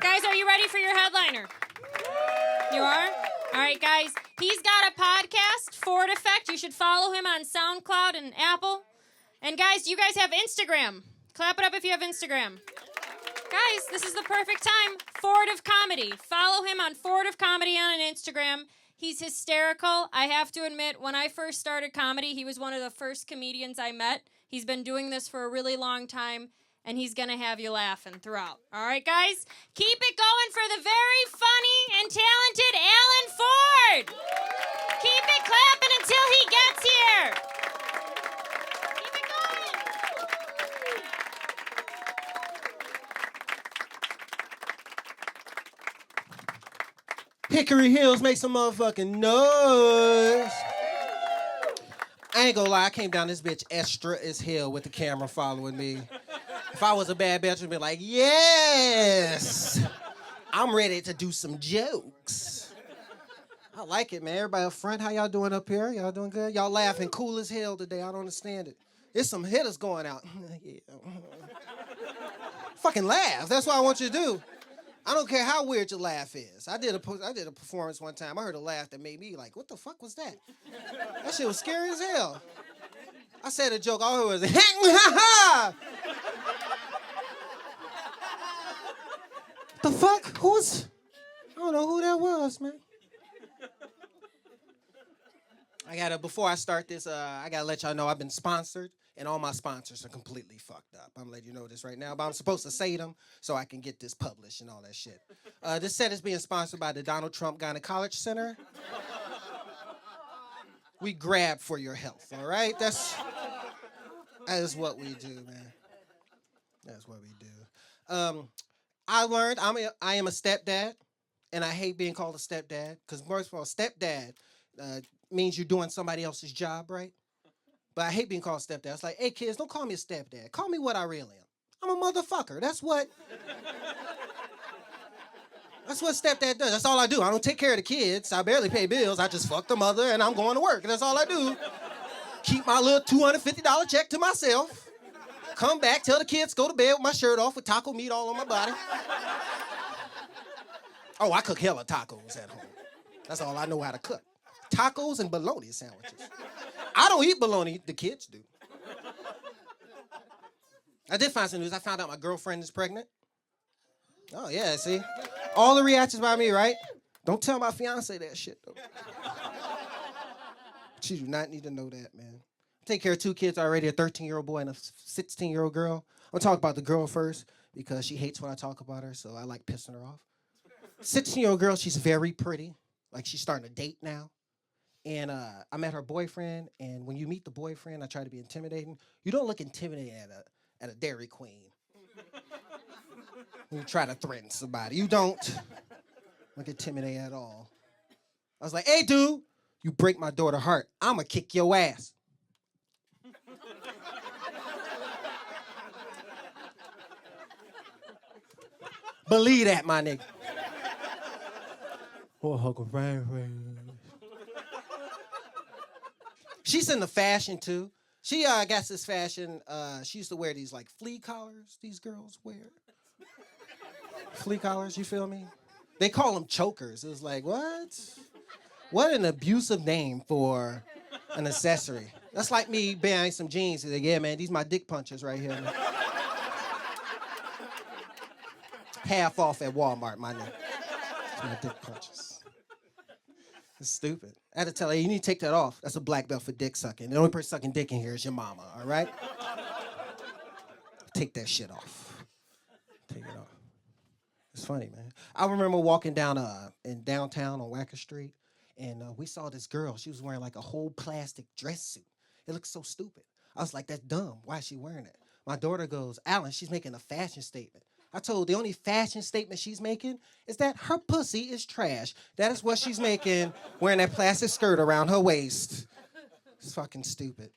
Guys, are you ready for your headliner? You are? All right, guys. He's got a podcast, Ford Effect. You should follow him on SoundCloud and Apple. And guys, you guys have Instagram. Clap it up if you have Instagram. Guys, this is the perfect time. Ford of Comedy. Follow him on Ford of Comedy on Instagram. He's hysterical. I have to admit, when I first started comedy, he was one of the first comedians I met. He's been doing this for a really long time, and he's going to have you laughing throughout. All right, guys? Keep it going for the very funny and talented Alan Ford. Keep it clapping until he gets here. Keep it going. Hickory Hills, make some motherfucking noise. I ain't gonna lie, I came down this bitch extra as hell with the camera following me. If I was a bad bitch, I'd be like, yes, I'm ready to do some jokes. I like it, man. Everybody up front, how y'all doing up here? Y'all doing good? Y'all laughing cool as hell today. I don't understand it. There's some hitters going out. Yeah. Fucking laugh. That's what I want you to do. I don't care how weird your laugh is. I did a performance one time. I heard a laugh that made me like, what the fuck was that? That shit was scary as hell. I said a joke. All I heard was, ha ha. The fuck? I don't know who that was, man. Before I start this, I gotta let y'all know I've been sponsored, and all my sponsors are completely fucked up. I'm letting you know this right now, but I'm supposed to say them so I can get this published and all that shit. This set is being sponsored by the Donald Trump Gynecology Center. We grab for your health, all right? That is what we do, man. That's what we do. I learned I am a stepdad, and I hate being called a stepdad, because first of all, stepdad means you're doing somebody else's job, right? But I hate being called stepdad. It's like, hey, kids, don't call me a stepdad. Call me what I really am. I'm a motherfucker. That's what stepdad does. That's all I do. I don't take care of the kids. I barely pay bills. I just fuck the mother, and I'm going to work. And that's all I do. Keep my little $250 check to myself. Come back, tell the kids, go to bed with my shirt off with taco meat all on my body. Oh, I cook hella tacos at home. That's all I know how to cook. Tacos and bologna sandwiches. I don't eat bologna, the kids do. I did find some news. I found out my girlfriend is pregnant. Oh, yeah, see? All the reactions by me, right? Don't tell my fiance that shit, though. She do not need to know that, man. Take care of two kids already, a 13-year-old boy and a 16-year-old girl. I'm going to talk about the girl first because she hates when I talk about her, so I like pissing her off. 16-year-old girl, she's very pretty. Like, she's starting to date now. And I met her boyfriend, and when you meet the boyfriend, I try to be intimidating. You don't look intimidating at a Dairy Queen. When you try to threaten somebody. You don't look intimidating at all. I was like, hey, dude, you break my daughter's heart. I'm going to kick your ass. Believe that, my nigga. She's into fashion, too. She got this fashion. She used to wear these, like, flea collars these girls wear. Flea collars, you feel me? They call them chokers. It was like, what? What an abusive name for an accessory. That's like me buying some jeans. Like, yeah, man, these my dick punchers right here. Man. Half off at Walmart, my nigga. It's my dick punchers. It's stupid. I had to tell her, you need to take that off. That's a black belt for dick sucking. The only person sucking dick in here is your mama, all right? Take that shit off. Take it off. It's funny, man. I remember walking down in downtown on Wacker Street, and we saw this girl. She was wearing like a whole plastic dress suit. It looked so stupid. I was like, that's dumb. Why is she wearing it? My daughter goes, Alan, she's making a fashion statement. I told her the only fashion statement she's making is that her pussy is trash. That is what she's making, wearing that plastic skirt around her waist. It's fucking stupid.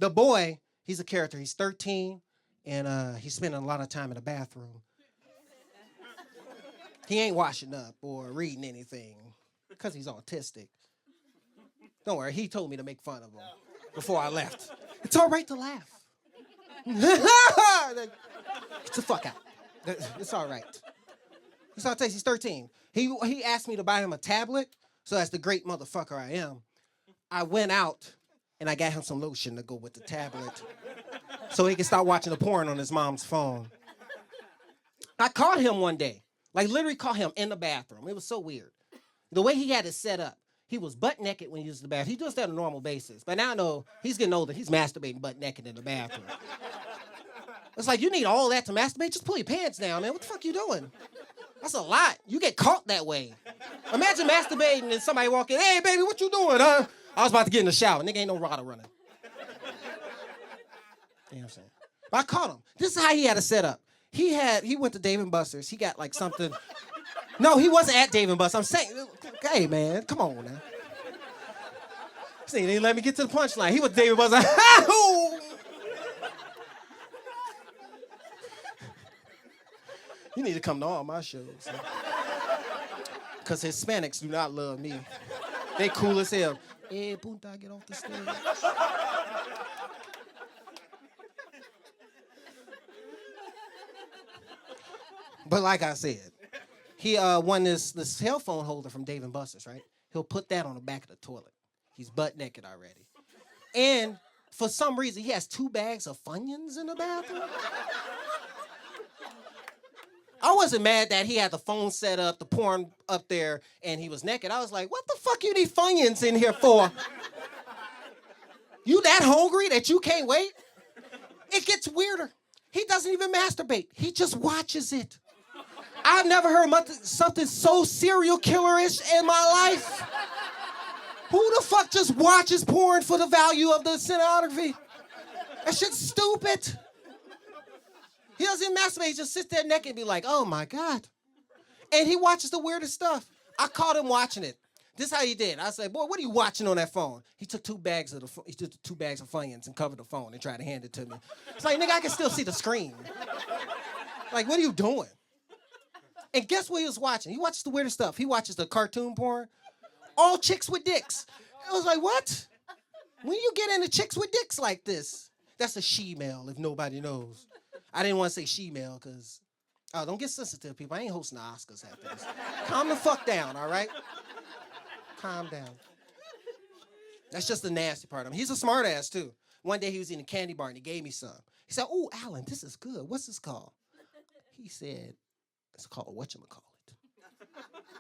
The boy, he's a character. He's 13, and he's spending a lot of time in the bathroom. He ain't washing up or reading anything because he's autistic. Don't worry, he told me to make fun of him before I left. It's all right to laugh. Get the fuck out. It's all right. That's how it takes. He's 13. He asked me to buy him a tablet. So as the great motherfucker I am, I went out and I got him some lotion to go with the tablet so he can start watching the porn on his mom's phone. I caught him one day. Like, literally caught him in the bathroom. It was so weird. The way he had it set up, he was butt naked when he used the bathroom. He does that on a normal basis. But now I know he's getting older. He's masturbating butt naked in the bathroom. It's like, you need all that to masturbate? Just pull your pants down, man. What the fuck you doing? That's a lot. You get caught that way. Imagine masturbating and somebody walking, hey, baby, what you doing, huh? I was about to get in the shower. Nigga ain't no rada running. You know what I'm saying? But I caught him. This is how he had it set up. He went to Dave & Buster's. He got like something. No, he wasn't at Dave & Buster's. I'm saying, hey, man, come on now. See, they didn't let me get to the punchline. He was Dave & Buster's. You need to come to all my shows. Because Hispanics do not love me. They cool as hell. Hey, Punta, get off the stage. But like I said, he won this cell phone holder from Dave & Buster's, right? He'll put that on the back of the toilet. He's butt naked already. And for some reason, he has 2 bags of Funyuns in the bathroom. I wasn't mad that he had the phone set up, the porn up there, and he was naked. I was like, what the fuck you need Funyuns in here for? You that hungry that you can't wait? It gets weirder. He doesn't even masturbate. He just watches it. I've never heard something so serial killer-ish in my life. Who the fuck just watches porn for the value of the cinematography? That shit's stupid. He doesn't masturbate. He just sits there naked and be like, oh, my God. And he watches the weirdest stuff. I caught him watching it. This is how he did. I said, boy, what are you watching on that phone? He took 2 bags of Funyuns and covered the phone and tried to hand it to me. It's like, nigga, I can still see the screen. Like, what are you doing? And guess what he was watching? He watches the weirdest stuff. He watches the cartoon porn. All chicks with dicks. I was like, what? When you get into chicks with dicks like this? That's a she-male, if nobody knows. I didn't want to say she-male because, don't get sensitive, people. I ain't hosting the Oscars after this. Calm the fuck down, all right? Calm down. That's just the nasty part of him. He's a smart ass, too. One day he was eating a candy bar and he gave me some. He said, oh, Alan, this is good. What's this called? He said, it's called whatchamacallit.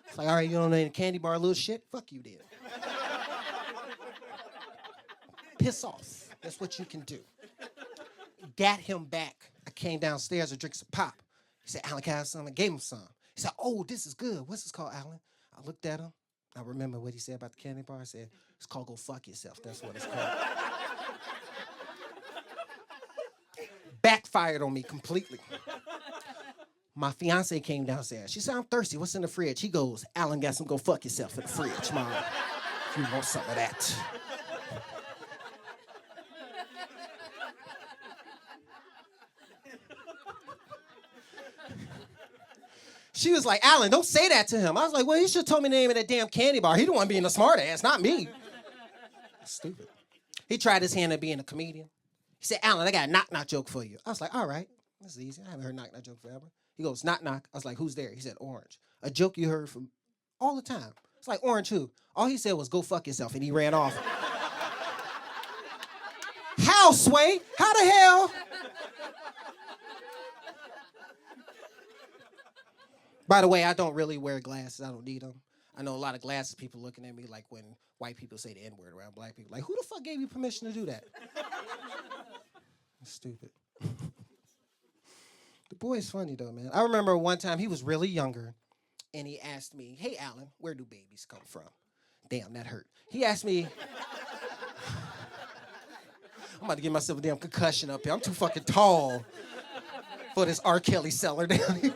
It's like, all right, you don't need a candy bar, little shit? Fuck you, then. Piss off. That's what you can do. Got him back. I came downstairs to drink some pop. He said, Alan, can I have some? I gave him some. He said, oh, this is good. What's this called, Alan? I looked at him. I remember what he said about the candy bar. I said, it's called go fuck yourself. That's what it's called. Backfired on me completely. My fiance came downstairs. She said, I'm thirsty. What's in the fridge? He goes, Alan got some go fuck yourself in the fridge, Mom. If you want some of that. She was like, Alan, don't say that to him. I was like, well, he should have told me the name of that damn candy bar. He don't want to be in a smart ass, not me. Stupid. He tried his hand at being a comedian. He said, Alan, I got a knock-knock joke for you. I was like, all right. This is easy. I haven't heard knock-knock joke forever. He goes, knock-knock. I was like, who's there? He said, Orange. A joke you heard from all the time. It's like, Orange who? All he said was, go fuck yourself, and he ran off. How, Sway? How the hell? By the way, I don't really wear glasses. I don't need them. I know a lot of glasses people looking at me like when white people say the N-word around black people. Like, who the fuck gave you permission to do that? Stupid. The boy's funny, though, man. I remember one time he was really younger, and he asked me, hey, Alan, where do babies come from? Damn, that hurt. He asked me... I'm about to give myself a damn concussion up here. I'm too fucking tall for this R. Kelly cellar down here.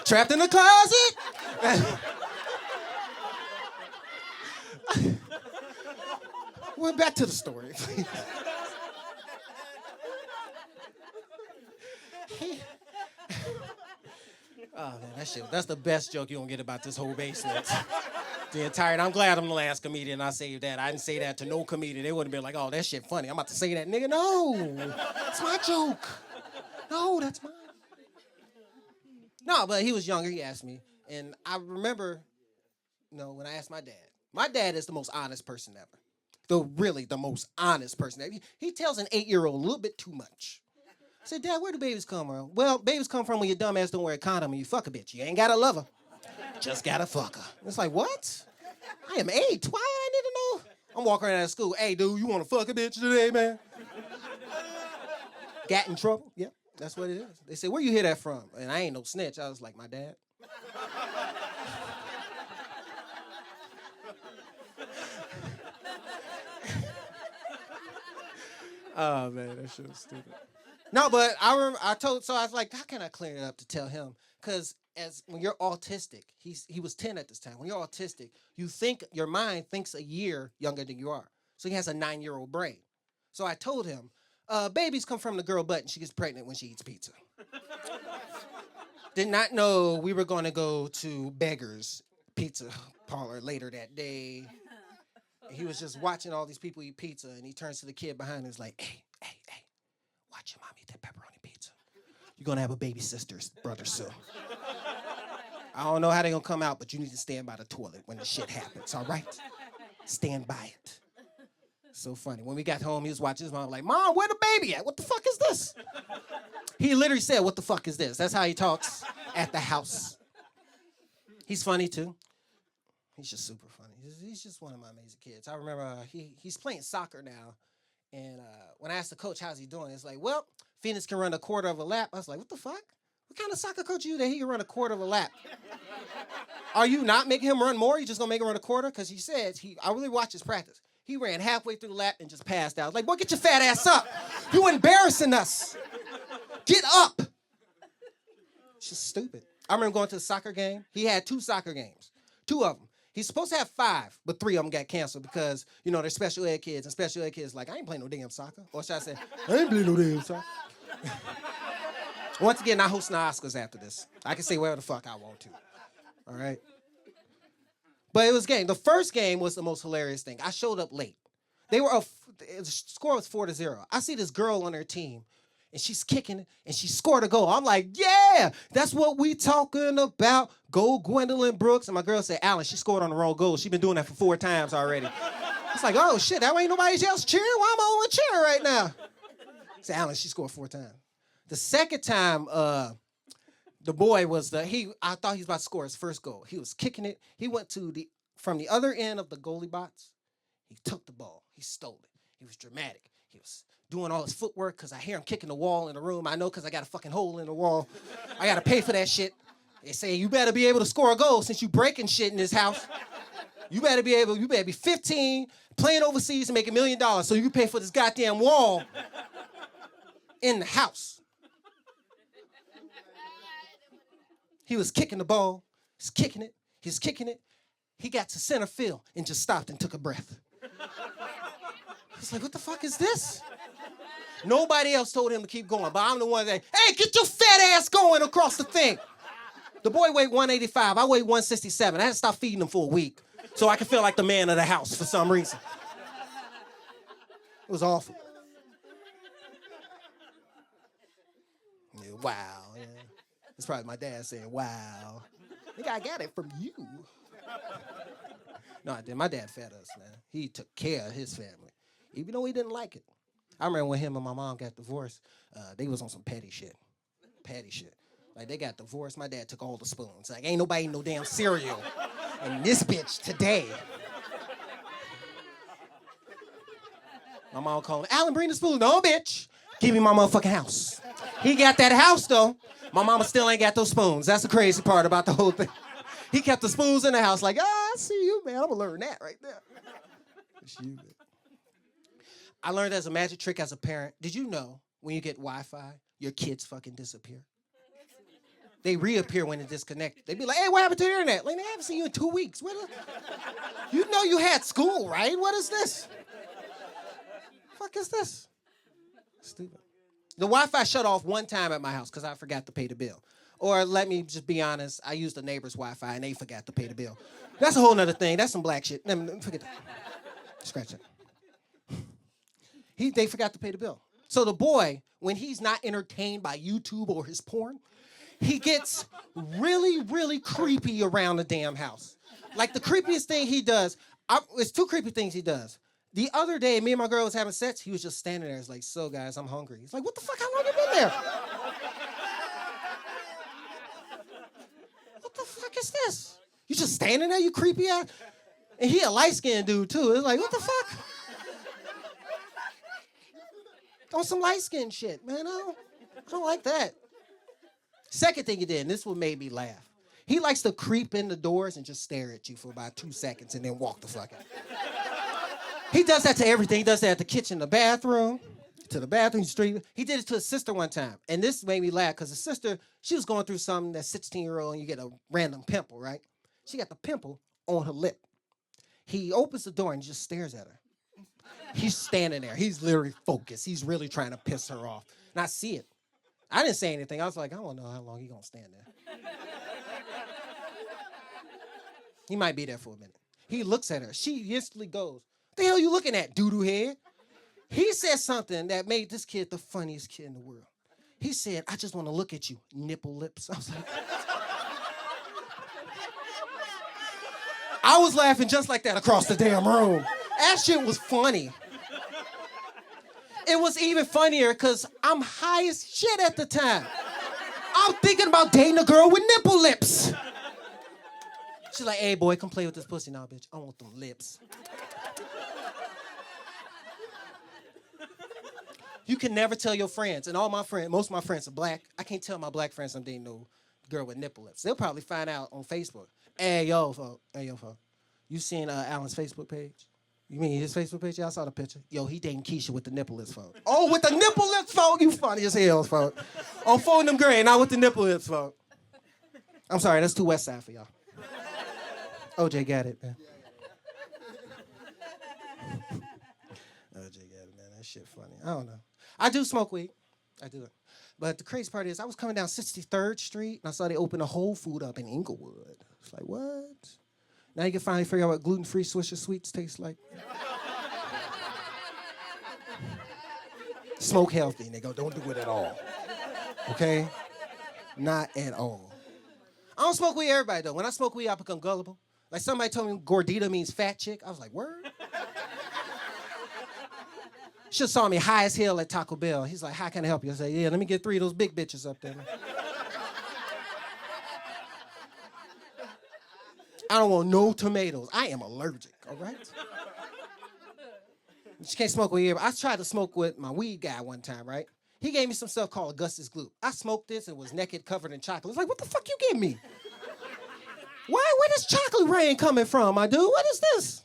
Trapped in the closet. Well, back to the story. Oh, man, that's the best joke you're going to get about this whole basement. The entire, I'm glad I'm the last comedian I saved that. I didn't say that to no comedian. They wouldn't have been like, oh, that shit funny. I'm about to say that. Nigga, no. It's my joke. No, that's mine. No, but he was younger. He asked me. And I remember, when I asked my dad is the most honest person ever. The most honest person ever. He tells an 8-year-old a little bit too much. I said, Dad, where do babies come from? Well, babies come from when your dumb ass don't wear a condom and you fuck a bitch. You ain't gotta love her. Just gotta fuck her. It's like, what? I am 8. Why I need to know? I'm walking around at school. Hey, dude, you want to fuck a bitch today, man? Got in trouble? Yep, that's what it is. They said, where you hear that from? And I ain't no snitch. I was like, my dad. Oh, man, that shit was stupid. No, but I was like, how can I clear it up to tell him? Because when you're autistic, he was 10 at this time. When you're autistic, your mind thinks a year younger than you are. So he has a 9-year-old brain. So I told him, babies come from the girl butt and she gets pregnant when she eats pizza. Did not know we were going to go to Beggar's Pizza Parlor later that day. He was just watching all these people eat pizza, and he turns to the kid behind him and is like, hey, watch your mom eat that pepperoni pizza. You're going to have a baby sister's brother soon. I don't know how they're going to come out, but you need to stand by the toilet when the shit happens, all right? Stand by it. So funny. When we got home, he was watching his mom like, Mom, where the baby at? What the fuck is this? He literally said, what the fuck is this? That's how he talks at the house. He's funny, too. He's just super funny. He's just one of my amazing kids. I remember he's playing soccer now, and when I asked the coach, how's he doing? It's like, well, Phoenix can run a quarter of a lap. I was like, what the fuck? What kind of soccer coach are you that he can run a quarter of a lap? Are you not making him run more? You just gonna make him run a quarter? Because he says, I really watched his practice. He ran halfway through the lap and just passed out. I was like, boy, get your fat ass up. You embarrassing us. Get up. It's just stupid. I remember going to the soccer game. He had 2 soccer games, 2 of them. He's supposed to have 5, but 3 of them got canceled because, they're special ed kids, and special ed kids like, I ain't playing no damn soccer. Or should I say, I ain't playing no damn soccer. Once again, not hosting the Oscars after this. I can say whatever the fuck I want to. All right? But it was game. The first game was the most hilarious thing. I showed up late. The score was 4-0. I see this girl on their team, and she's kicking, and she scored a goal. I'm like, yeah, that's what we talking about. Go Gwendolyn Brooks. And my girl said, Alan, she scored on the wrong goal. She's been doing that for 4 times already. It's like, oh, shit, that ain't nobody else cheering. Why am I on a cheer right now? I said, Alan, she scored 4 times. The second time, the boy I thought he was about to score his first goal. He was kicking it. He went from the other end of the goalie box. He took the ball. He stole it. He was dramatic. He was doing all his footwork because I hear him kicking the wall in the room. I know because I got a fucking hole in the wall. I got to pay for that shit. They say, you better be able to score a goal since you breaking shit in this house. You better be 15, playing overseas and making $1 million so you can pay for this goddamn wall in the house. He was kicking the ball. He's kicking it. He's kicking it. He got to center field and just stopped and took a breath. I was like, what the fuck is this? Nobody else told him to keep going, but I'm the one that, hey, get your fat ass going across the thing. The boy weighed 185. I weighed 167. I had to stop feeding him for a week so I could feel like the man of the house for some reason. It was awful. Yeah, wow. Yeah. It's probably my dad saying, wow. I think I got it from you. No, I didn't. My dad fed us, man. He took care of his family, even though he didn't like it. I remember when him and my mom got divorced, they was on some petty shit. Like, they got divorced. My dad took all the spoons. Like, ain't nobody eating no damn cereal in this bitch today. My mom called, Alan, bring the spoon. No, bitch. Give me my motherfucking house. He got that house, though. My mama still ain't got those spoons. That's the crazy part about the whole thing. He kept the spoons in the house like, I see you, man. I'm going to learn that right there. It's you, man. I learned as a magic trick as a parent. Did you know when you get Wi-Fi, your kids fucking disappear? They reappear when it disconnected. They be like, hey, what happened to the internet? Like, I haven't seen you in 2 weeks. You know you had school, right? What is this? Fuck is this? Stupid. The Wi-Fi shut off one time at my house because I forgot to pay the bill. Or let me just be honest, I used the neighbor's Wi-Fi and they forgot to pay the bill. That's a whole nother thing. That's some black shit. Forget that. Scratch it. They forgot to pay the bill. So the boy, when he's not entertained by YouTube or his porn, he gets really, really creepy around the damn house. Like the creepiest thing he does, it's two creepy things he does. The other day, me and my girl was having sex. He was just standing there. He's like, so guys, I'm hungry. He's like, what the fuck? How long you been there? What the fuck is this? You just standing there, you creepy ass? And he a light-skinned dude, too. It's like, what the fuck? On some light-skinned shit, man. I don't like that. Second thing he did, and this one made me laugh. He likes to creep in the doors and just stare at you for about 2 seconds and then walk the fuck out. He does that to everything. He does that at the kitchen, the bathroom, to the bathroom street. He did it to his sister one time. And this made me laugh because his sister, she was going through something, that 16-year-old, and you get a random pimple, right? She got the pimple on her lip. He opens the door and just stares at her. He's standing there. He's literally focused. He's really trying to piss her off. And I see it. I didn't say anything. I was like, I don't know how long he's going to stand there. He might be there for a minute. He looks at her. She instantly goes, what the hell you looking at, doo-doo head? He said something that made this kid the funniest kid in the world. He said, I just want to look at you, nipple lips. I was like, I was laughing just like that across the damn room. That shit was funny. It was even funnier because I'm high as shit at the time. I'm thinking about dating a girl with nipple lips. She's like, hey, boy, come play with this pussy now, bitch. I want them lips. You can never tell your friends, and most of my friends are black. I can't tell my black friends I'm dating no girl with nipple lips. They'll probably find out on Facebook. Hey, yo, folks. You seen Alan's Facebook page? You mean his Facebook page? Yeah, I saw the picture. Yo, he dating Keisha with the nipple lips, folks. Oh, with the nipple lips, folks? You funny as hell, folks. On phone them gray, not with the nipple lips, folks. I'm sorry, that's too West Side for y'all. OJ got it, man. OJ got it, man. That shit funny. I don't know. I do smoke weed. I do it. But the crazy part is I was coming down 63rd Street, and I saw they open a Whole Food up in Inglewood. It's like, what? Now you can finally figure out what gluten-free Swisher Sweets taste like. Smoke healthy, nigga. Don't do it at all. Okay? Not at all. I don't smoke weed everybody, though. When I smoke weed, I become gullible. Like somebody told me gordita means fat chick. I was like, word? She saw me high as hell at Taco Bell. He's like, how can I help you? I said, yeah, let me get 3 of those big bitches up there. I don't want no tomatoes. I am allergic, all right? She can't smoke with you. I tried to smoke with my weed guy one time, right? He gave me some stuff called Augustus Gloop. I smoked this and was naked, covered in chocolate. I was like, what the fuck you gave me? Where this chocolate rain coming from, my dude? What is this?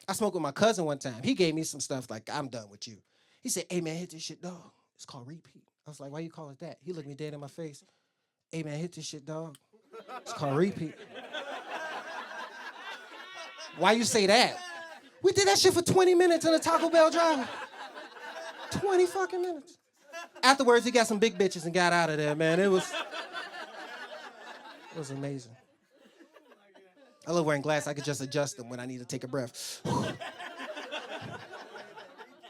I smoked with my cousin one time. He gave me some stuff like, I'm done with you. He said, hey, man, hit this shit, dog. It's called repeat. I was like, why you call it that? He looked me dead in my face. Hey, man, hit this shit, dog. It's called repeat. Why you say that? We did that shit for 20 minutes in a Taco Bell drive. 20 fucking minutes. Afterwards, he got some big bitches and got out of there, man. It was amazing. I love wearing glasses. I could just adjust them when I need to take a breath.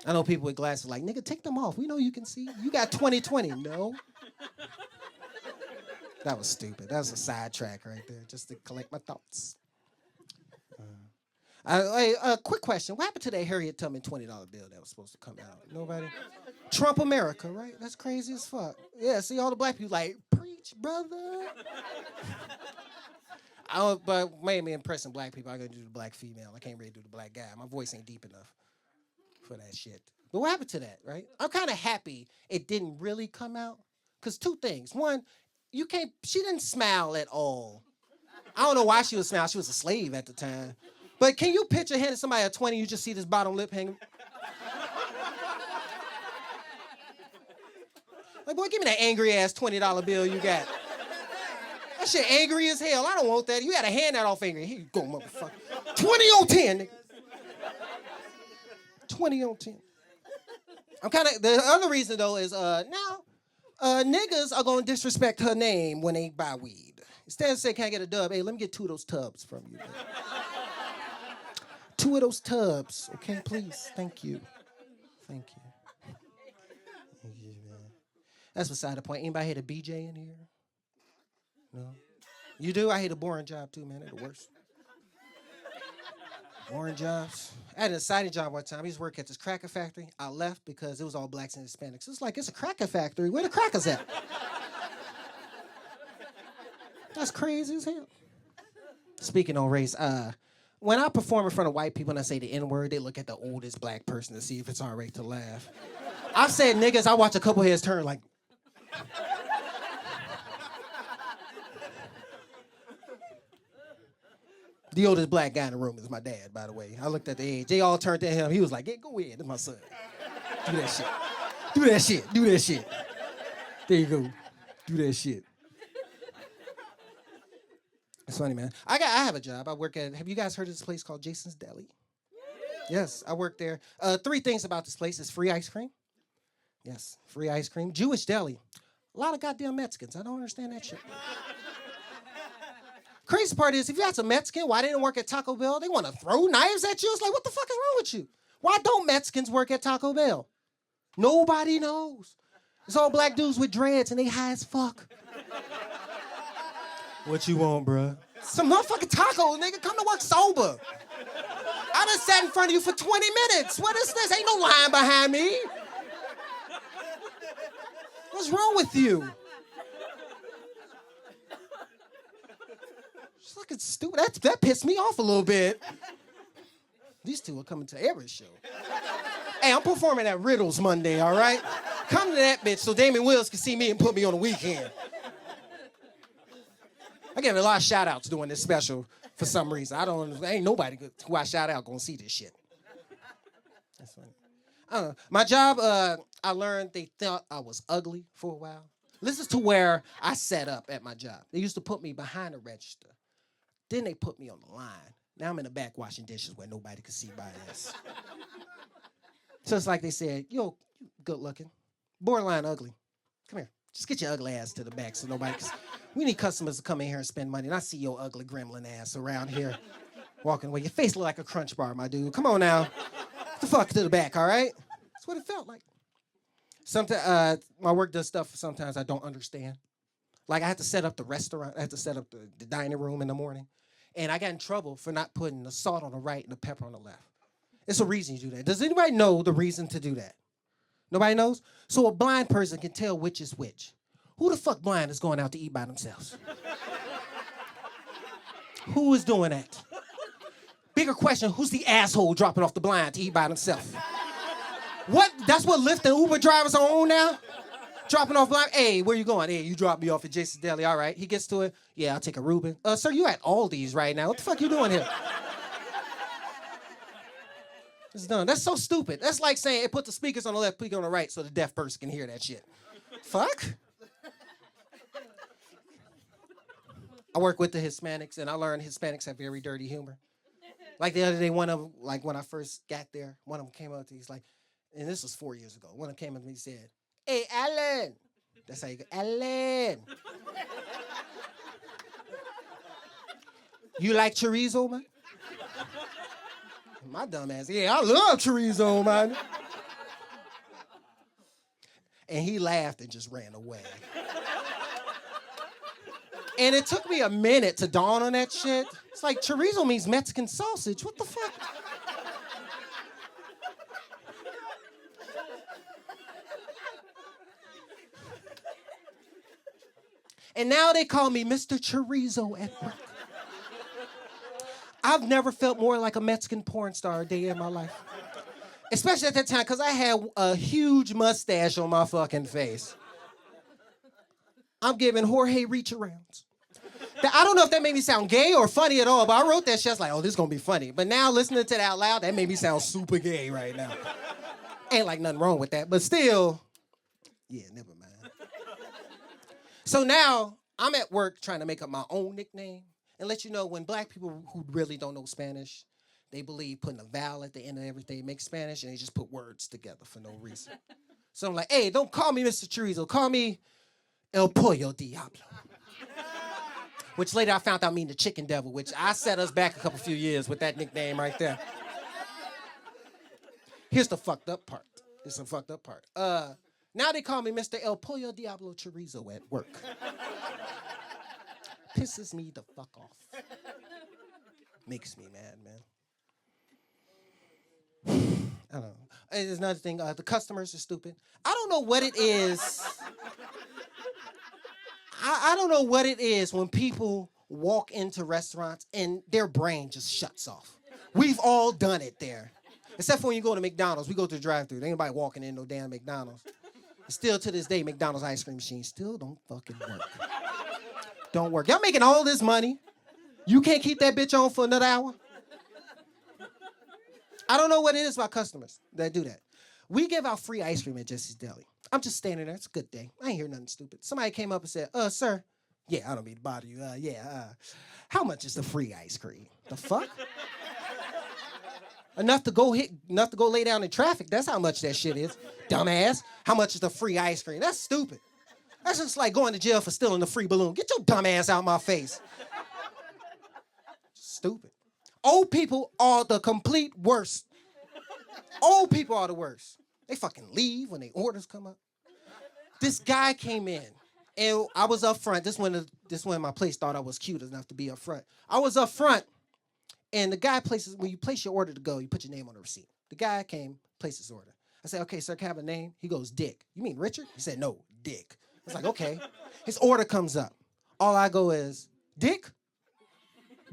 I know people with glasses like, nigga, take them off. We know you can see. You got 20/20. No. That was stupid. That was a sidetrack right there, just to collect my thoughts. Quick question. What happened to that Harriet Tubman $20 bill that was supposed to come out? Nobody? Trump America, right? That's crazy as fuck. Yeah, see all the black people like, preach, brother. But mainly impressing black people, I gotta do the black female. I can't really do the black guy. My voice ain't deep enough for that shit. But what happened to that, right? I'm kind of happy it didn't really come out. Because 2 things. One, she didn't smile at all. I don't know why she was smiling. She was a slave at the time. But can you picture handing somebody a 20, you just see this bottom lip hanging? Like, boy, give me that angry-ass $20 bill you got. That shit angry as hell. I don't want that. You gotta hand that off angry. Here you go, motherfucker. 20 on 10, nigga. 20 on 10. The other reason, though, is now niggas are gonna disrespect her name when they buy weed. Instead of saying, can I get a dub? Hey, let me get 2 of those tubs from you, baby. 2 of those tubs, okay, please. Thank you. Thank you. That's beside the point. Anybody hate a BJ in here? No. You do? I hate a boring job too, man. They're the worst. Boring jobs. I had an exciting job one time. I used to work at this cracker factory. I left because it was all blacks and Hispanics. It's like, it's a cracker factory. Where the crackers at? That's crazy as hell. Speaking on race, when I perform in front of white people and I say the N-word, they look at the oldest black person to see if it's all right to laugh. I've said niggas, I watch a couple heads turn like... The oldest black guy in the room is my dad, by the way. I looked at the age. They all turned to him. He was like, hey, go ahead. That's my son. Do that shit. Do that shit. Do that shit. There you go. Do that shit. It's funny, man. I have a job. I work at, have you guys heard of this place called Jason's Deli? Yes, I work there. 3 things about this place is free ice cream. Yes, free ice cream. Jewish deli. A lot of goddamn Mexicans. I don't understand that shit. Crazy part is, if you had some Mexican, why they didn't work at Taco Bell? They want to throw knives at you? It's like, what the fuck is wrong with you? Why don't Mexicans work at Taco Bell? Nobody knows. It's all black dudes with dreads and they high as fuck. What you want, bruh? Some motherfucking tacos, nigga. Come to work sober. I done sat in front of you for 20 minutes. What is this? Ain't no line behind me. What's wrong with you? It's fucking stupid. That pissed me off a little bit. These two are coming to every show. Hey, I'm performing at Riddles Monday, all right? Come to that bitch so Damon Wills can see me and put me on the weekend. I get a lot of shout-outs doing this special for some reason. Ain't nobody who I shout out gonna see this shit. That's funny. I don't know. My job, I learned they thought I was ugly for a while. Listen to where I set up at my job. They used to put me behind the register. Then they put me on the line. Now I'm in the back washing dishes where nobody can see my ass. So it's like they said, yo, you good looking, borderline ugly. Come here, just get your ugly ass to the back so nobody can see. We need customers to come in here and spend money, and I see your ugly gremlin ass around here walking away. Your face look like a Crunch Bar, my dude. Come on now. Get the fuck to the back, all right? That's what it felt like. Sometimes my work does stuff sometimes I don't understand. Like I had to set up the restaurant. I had to set up the dining room in the morning. And I got in trouble for not putting the salt on the right and the pepper on the left. It's a reason you do that. Does anybody know the reason to do that? Nobody knows? So a blind person can tell which is which. Who the fuck blind is going out to eat by themselves? Who is doing that? Bigger question, who's the asshole dropping off the blind to eat by themselves? What? That's what Lyft and Uber drivers are on now? Dropping off blind? Hey, where you going? Hey, you drop me off at Jason's Deli. All right. He gets to it. Yeah, I'll take a Reuben. Sir, you at Aldi's right now. What the fuck you doing here? It's done. That's so stupid. That's like saying, hey, put the speakers on the left, speaker on the right so the deaf person can hear that shit. Fuck. I work with the Hispanics, and I learned Hispanics have very dirty humor. Like the other day, one of them, like when I first got there, one of them came up to me, he's like, and this was 4 years ago, one of them came up to me and said, hey, Alan. That's how you go, Alan. You like chorizo, man? My dumb ass, yeah, I love chorizo, man. And he laughed and just ran away. And it took me a minute to dawn on that shit. It's like chorizo means Mexican sausage. What the fuck? And now they call me Mr. Chorizo at work. I've never felt more like a Mexican porn star a day in my life. Especially at that time, because I had a huge mustache on my fucking face. I'm giving Jorge reach-arounds. I don't know if that made me sound gay or funny at all, but I wrote that shit, I was like, oh, this is going to be funny. But now, listening to that out loud, that made me sound super gay right now. Ain't like nothing wrong with that, but still, yeah, never mind. So now, I'm at work trying to make up my own nickname and let you know when black people who really don't know Spanish, they believe putting a vowel at the end of everything makes Spanish, and they just put words together for no reason. So I'm like, hey, don't call me Mr. Chorizo. Call me El Pollo Diablo. Which later I found out mean the chicken devil, which I set us back a few years with that nickname right there. Here's the fucked up part. Now they call me Mr. El Pollo Diablo Chorizo at work. Pisses me the fuck off. Makes me mad, man. I don't know. And there's another thing. The customers are stupid. I don't know what it is. I don't know what it is when people walk into restaurants and their brain just shuts off. We've all done it there. Except for when you go to McDonald's. We go to the drive-thru. There ain't nobody walking in no damn McDonald's. And still to this day, McDonald's ice cream machines still don't fucking work. Don't work. Y'all making all this money. You can't keep that bitch on for another hour? I don't know what it is about customers that do that. We give out free ice cream at Jesse's Deli. I'm just standing there. It's a good day. I ain't hear nothing stupid. Somebody came up and said, sir. Yeah, I don't mean to bother you. How much is the free ice cream? The fuck? Enough to go lay down in traffic. That's how much that shit is. Dumbass. How much is the free ice cream? That's stupid. That's just like going to jail for stealing the free balloon. Get your dumb ass out my face. Stupid. Old people are the complete worst. Old people are the worst. They fucking leave when their orders come up. This guy came in, and I was up front. This when my place thought I was cute enough to be up front. I was up front, and the guy when you place your order to go, you put your name on the receipt. The guy came, placed his order. I said, okay, sir, can I have a name? He goes, Dick. You mean Richard? He said, no, Dick. I was like, okay. His order comes up. All I go is, Dick?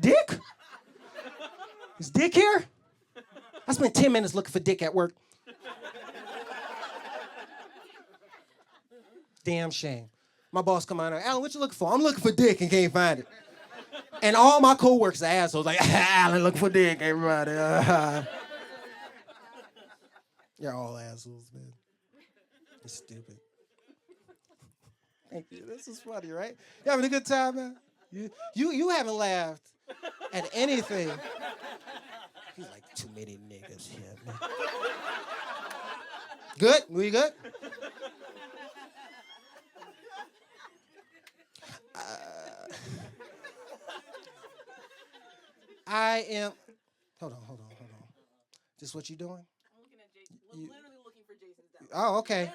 Dick? Is Dick here? I spent 10 minutes looking for Dick at work. Damn shame. My boss come out and Alan, what you looking for? I'm looking for Dick and can't find it. And all my coworkers are assholes like, Alan looking for Dick, everybody. You're all assholes, man. You're stupid. Thank you. This is funny, right? You having a good time, man? You haven't laughed at anything. He's like, too many niggas here, man. Good? We good? I am. Hold on. This what you doing? I'm looking at Jason. I'm literally looking for Jason's down. Oh, okay.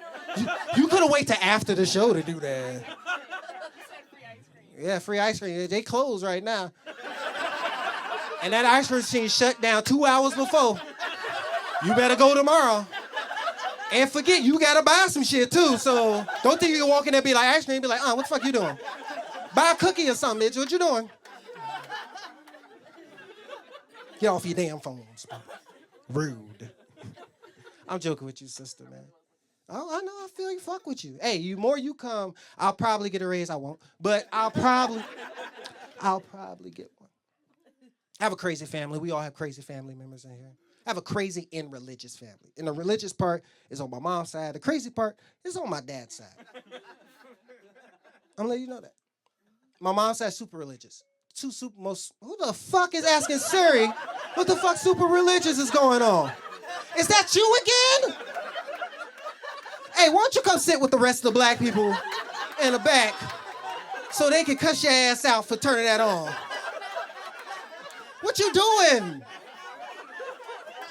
You could have waited till after the show to do that. You said free ice cream. Yeah, free ice cream. They closed right now. And that ice cream machine shut down 2 hours before. You better go tomorrow. And forget, you gotta buy some shit too. So don't think you can walk in there and be like, ice cream, be like, what the fuck you doing? Buy a cookie or something, bitch. What you doing? Get off your damn phones. Rude. I'm joking with you, sister, man. Oh, I know. I feel you. Fuck with you. Hey, more you come, I'll probably get a raise. I won't, but I'll probably get one. I have a crazy family. We all have crazy family members in here. I have a crazy and religious family. And the religious part is on my mom's side. The crazy part is on my dad's side. I'm gonna let you know that. My mom's side super religious. Who the fuck is asking Siri what the fuck super religious is going on? Is that you again? Hey, why don't you come sit with the rest of the black people in the back so they can cuss your ass out for turning that on? What you doing?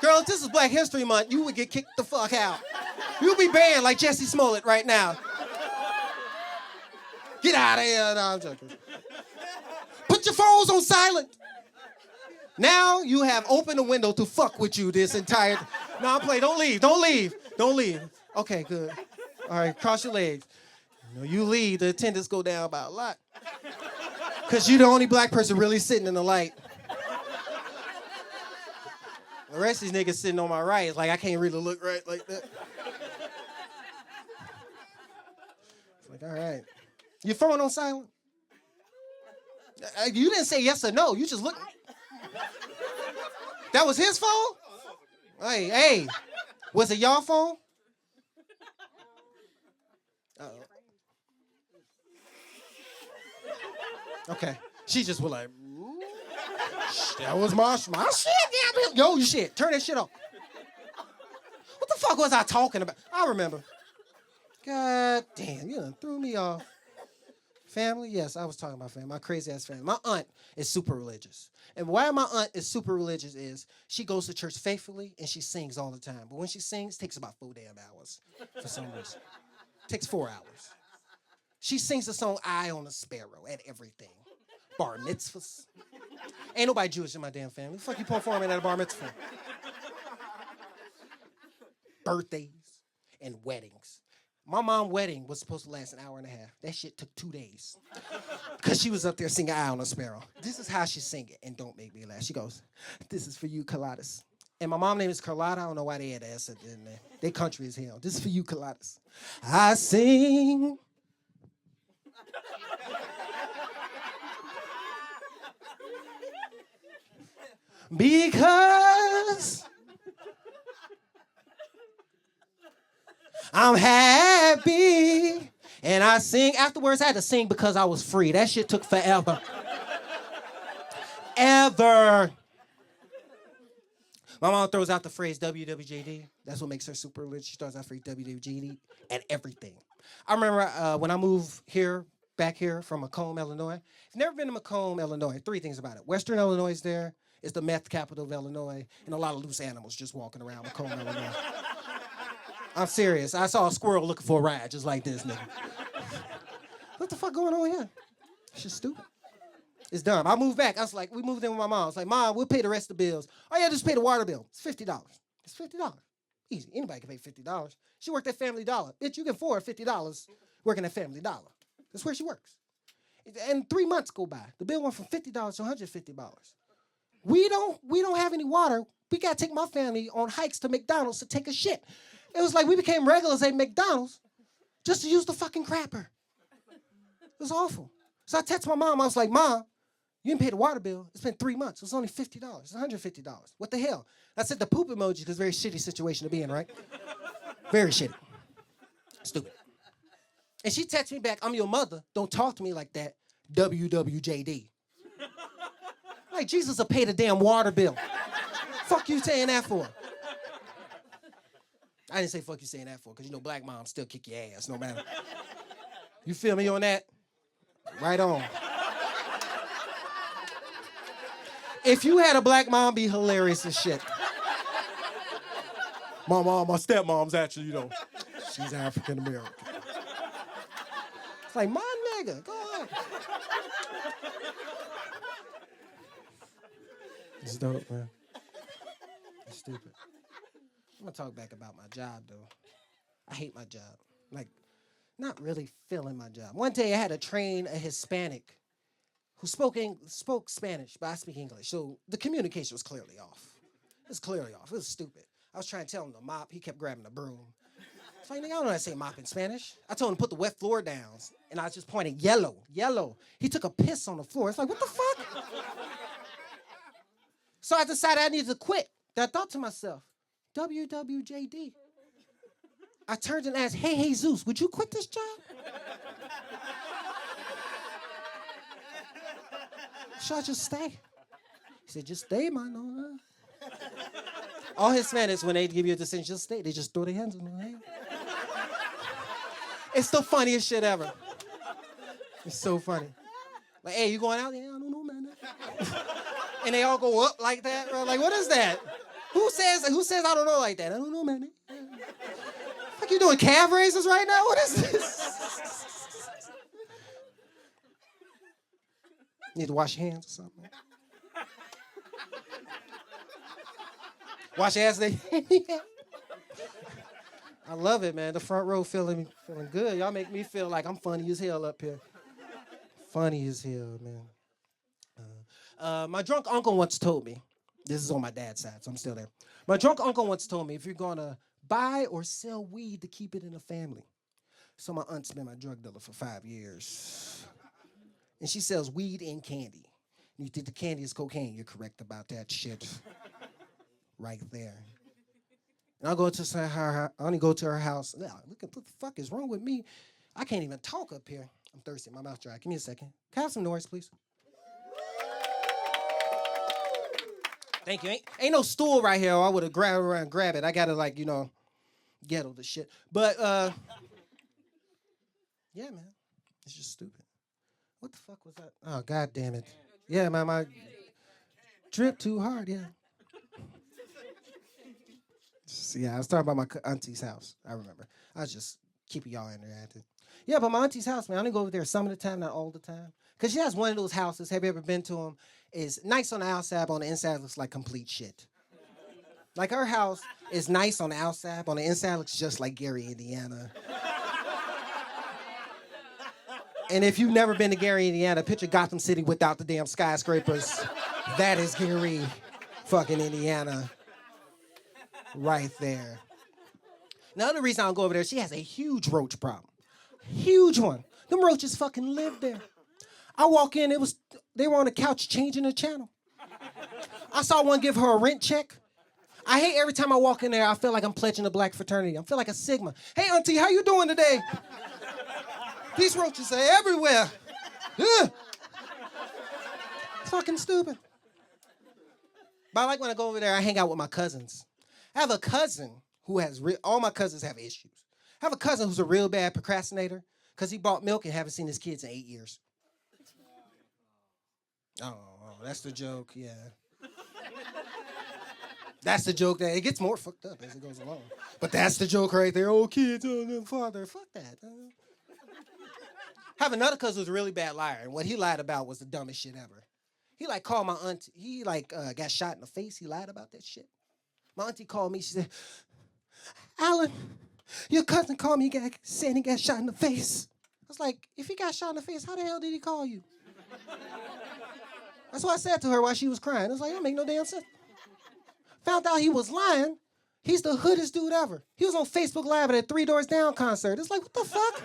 Girl, if this is Black History Month, you would get kicked the fuck out. You'll be banned like Jesse Smollett right now. Get out of here. No, I'm joking. Put your phones on silent. Now you have opened the window to fuck with you this entire... No, I'm playing. Don't leave. Okay, good. All right, cross your legs. You leave, the attendance go down by a lot. Because you're the only black person really sitting in the light. The rest of these niggas sitting on my right is like, I can't really look right like that. It's like, all right. Your phone on silent? You didn't say yes or no. You just looked. That was his phone? Hey. Was it y'all phone? Uh-oh. Okay. She just was like, that was my shit. Damn. Yo, you shit. Turn that shit off. What the fuck was I talking about? I remember. God damn, you done threw me off. Family? Yes, I was talking about family. My crazy-ass family. My aunt is super religious. And why my aunt is super religious is she goes to church faithfully and she sings all the time. But when she sings, it takes about 4 damn hours for some reason. Takes 4 hours. She sings the song Eye on a Sparrow at everything. Bar mitzvahs. Ain't nobody Jewish in my damn family. The fuck you performing at a bar mitzvah? Birthdays and weddings. My mom's wedding was supposed to last an hour and a half. That shit took 2 days. Because she was up there singing Eye on a Sparrow. This is how she sing it, and don't make me laugh. She goes, this is for you, Carlotta. And my mom's name is Carlotta. I don't know why they had to ask it in there. They country as hell. This is for you, Carlotta. I sing. Because I'm happy. And I sing. Afterwards, I had to sing because I was free. That shit took forever. Ever. My mom throws out the phrase WWJD. That's what makes her super rich. She throws out the phrase WWJD and everything. I remember when I moved here, back here from Macomb, Illinois. If you've never been to Macomb, Illinois, 3 things about it. Western Illinois is there. It's the meth capital of Illinois. And a lot of loose animals just walking around Macomb, Illinois. I'm serious. I saw a squirrel looking for a ride just like this, nigga. What the fuck going on here? It's just stupid. It's dumb. I moved back. I was like, we moved in with my mom. I was like, Mom, we'll pay the rest of the bills. Oh, yeah, just pay the water bill. It's $50. It's $50. Easy. Anybody can pay $50. She worked at Family Dollar. Bitch, you can afford $50 working at Family Dollar. That's where she works. And 3 months go by. The bill went from $50 to $150. We don't have any water. We got to take my family on hikes to McDonald's to take a shit. It was like we became regulars at McDonald's just to use the fucking crapper. It was awful. So I texted my mom. I was like, Mom, you didn't pay the water bill. It's been 3 months. It's only $50. It's $150. What the hell? I said the poop emoji because very shitty situation to be in, right? Very shitty. Stupid. And she texted me back, I'm your mother. Don't talk to me like that. WWJD. Like, Jesus will pay the damn water bill. Fuck you saying that for? I didn't say fuck you saying that for, because you know black moms still kick your ass no matter. You feel me on that? Right on. If you had a black mom, be hilarious as shit. My stepmom's actually, she's African American. It's like, my nigga, go on. It's dope, man. It's stupid. I'm gonna talk back about my job, though. I hate my job. Like, not really feeling my job. One day I had to train a Hispanic who spoke Spanish, but I speak English. So the communication was clearly off. It was clearly off. It was stupid. I was trying to tell him to mop. He kept grabbing the broom. It's like, nigga, I don't know how to say mop in Spanish. I told him to put the wet floor down, and I was just pointing yellow. He took a piss on the floor. It's like, what the fuck? So I decided I needed to quit. Then I thought to myself, WWJD. I turned and asked, hey, Jesus, would you quit this job? Should I just stay? He said, just stay, man. All Hispanics, when they give you a decision, just stay. They just throw their hands in their hand. It's the funniest shit ever. It's so funny. Like, hey, you going out? Yeah, I don't know, man. And they all go up like that. Bro. Like, what is that? Who says I don't know like that? I don't know, man. Like you doing calf raises right now? What is this? Need to wash your hands or something. Wash your ass. I love it, man. The front row feeling good. Y'all make me feel like I'm funny as hell up here. Funny as hell, man. My drunk uncle once told me, this is on my dad's side, so I'm still there. My drunk uncle once told me, if you're going to buy or sell weed, to keep it in the family. So my aunt's been my drug dealer for 5 years. And she sells weed and candy. And you think the candy is cocaine, you're correct about that shit. Right there. And I only go to her house. Look at what the fuck is wrong with me? I can't even talk up here. I'm thirsty. My mouth dry. Give me a second. Can I have some noise, please? Thank you. Ain't no stool right here. Or I would have grabbed around and grab it. I gotta ghetto the shit. But yeah, man. It's just stupid. What the fuck was that? Oh, god damn it. Yeah, man, my drip too hard, yeah. Yeah, I was talking about my auntie's house. I remember. I was just keeping y'all interactive. Yeah, but my auntie's house, man, I only go over there some of the time, not all the time. Because she has one of those houses, have you ever been to them? It's nice on the outside, but on the inside it looks like complete shit. Like her house is nice on the outside, but on the inside it looks just like Gary, Indiana. And if you've never been to Gary, Indiana, picture Gotham City without the damn skyscrapers. That is Gary, fucking Indiana. Right there. The other reason I don't go over there, she has a huge roach problem. Huge one. Them roaches fucking live there. I walk in, they were on the couch changing the channel. I saw one give her a rent check. I hate every time I walk in there, I feel like I'm pledging the black fraternity. I feel like a Sigma. Hey, auntie, how you doing today? These roaches are everywhere. Ugh. Fucking stupid. But I like when I go over there, I hang out with my cousins. I have a cousin who has, all my cousins have issues. I have a cousin who's a real bad procrastinator because he bought milk and haven't seen his kids in 8 years. Oh, that's the joke, yeah. That's the joke that it gets more fucked up as it goes along. But that's the joke right there. Oh, kids, oh, no, father. Fuck that. I have another cousin who's a really bad liar, and what he lied about was the dumbest shit ever. He called my auntie. He got shot in the face. He lied about that shit. My auntie called me. She said, Alan, your cousin called me saying he got shot in the face. I was like, if he got shot in the face, how the hell did he call you? That's what I said to her while she was crying. I was like, that make no damn sense. Found out he was lying. He's the hoodest dude ever. He was on Facebook Live at a 3 Doors Down concert. It's like, what the fuck?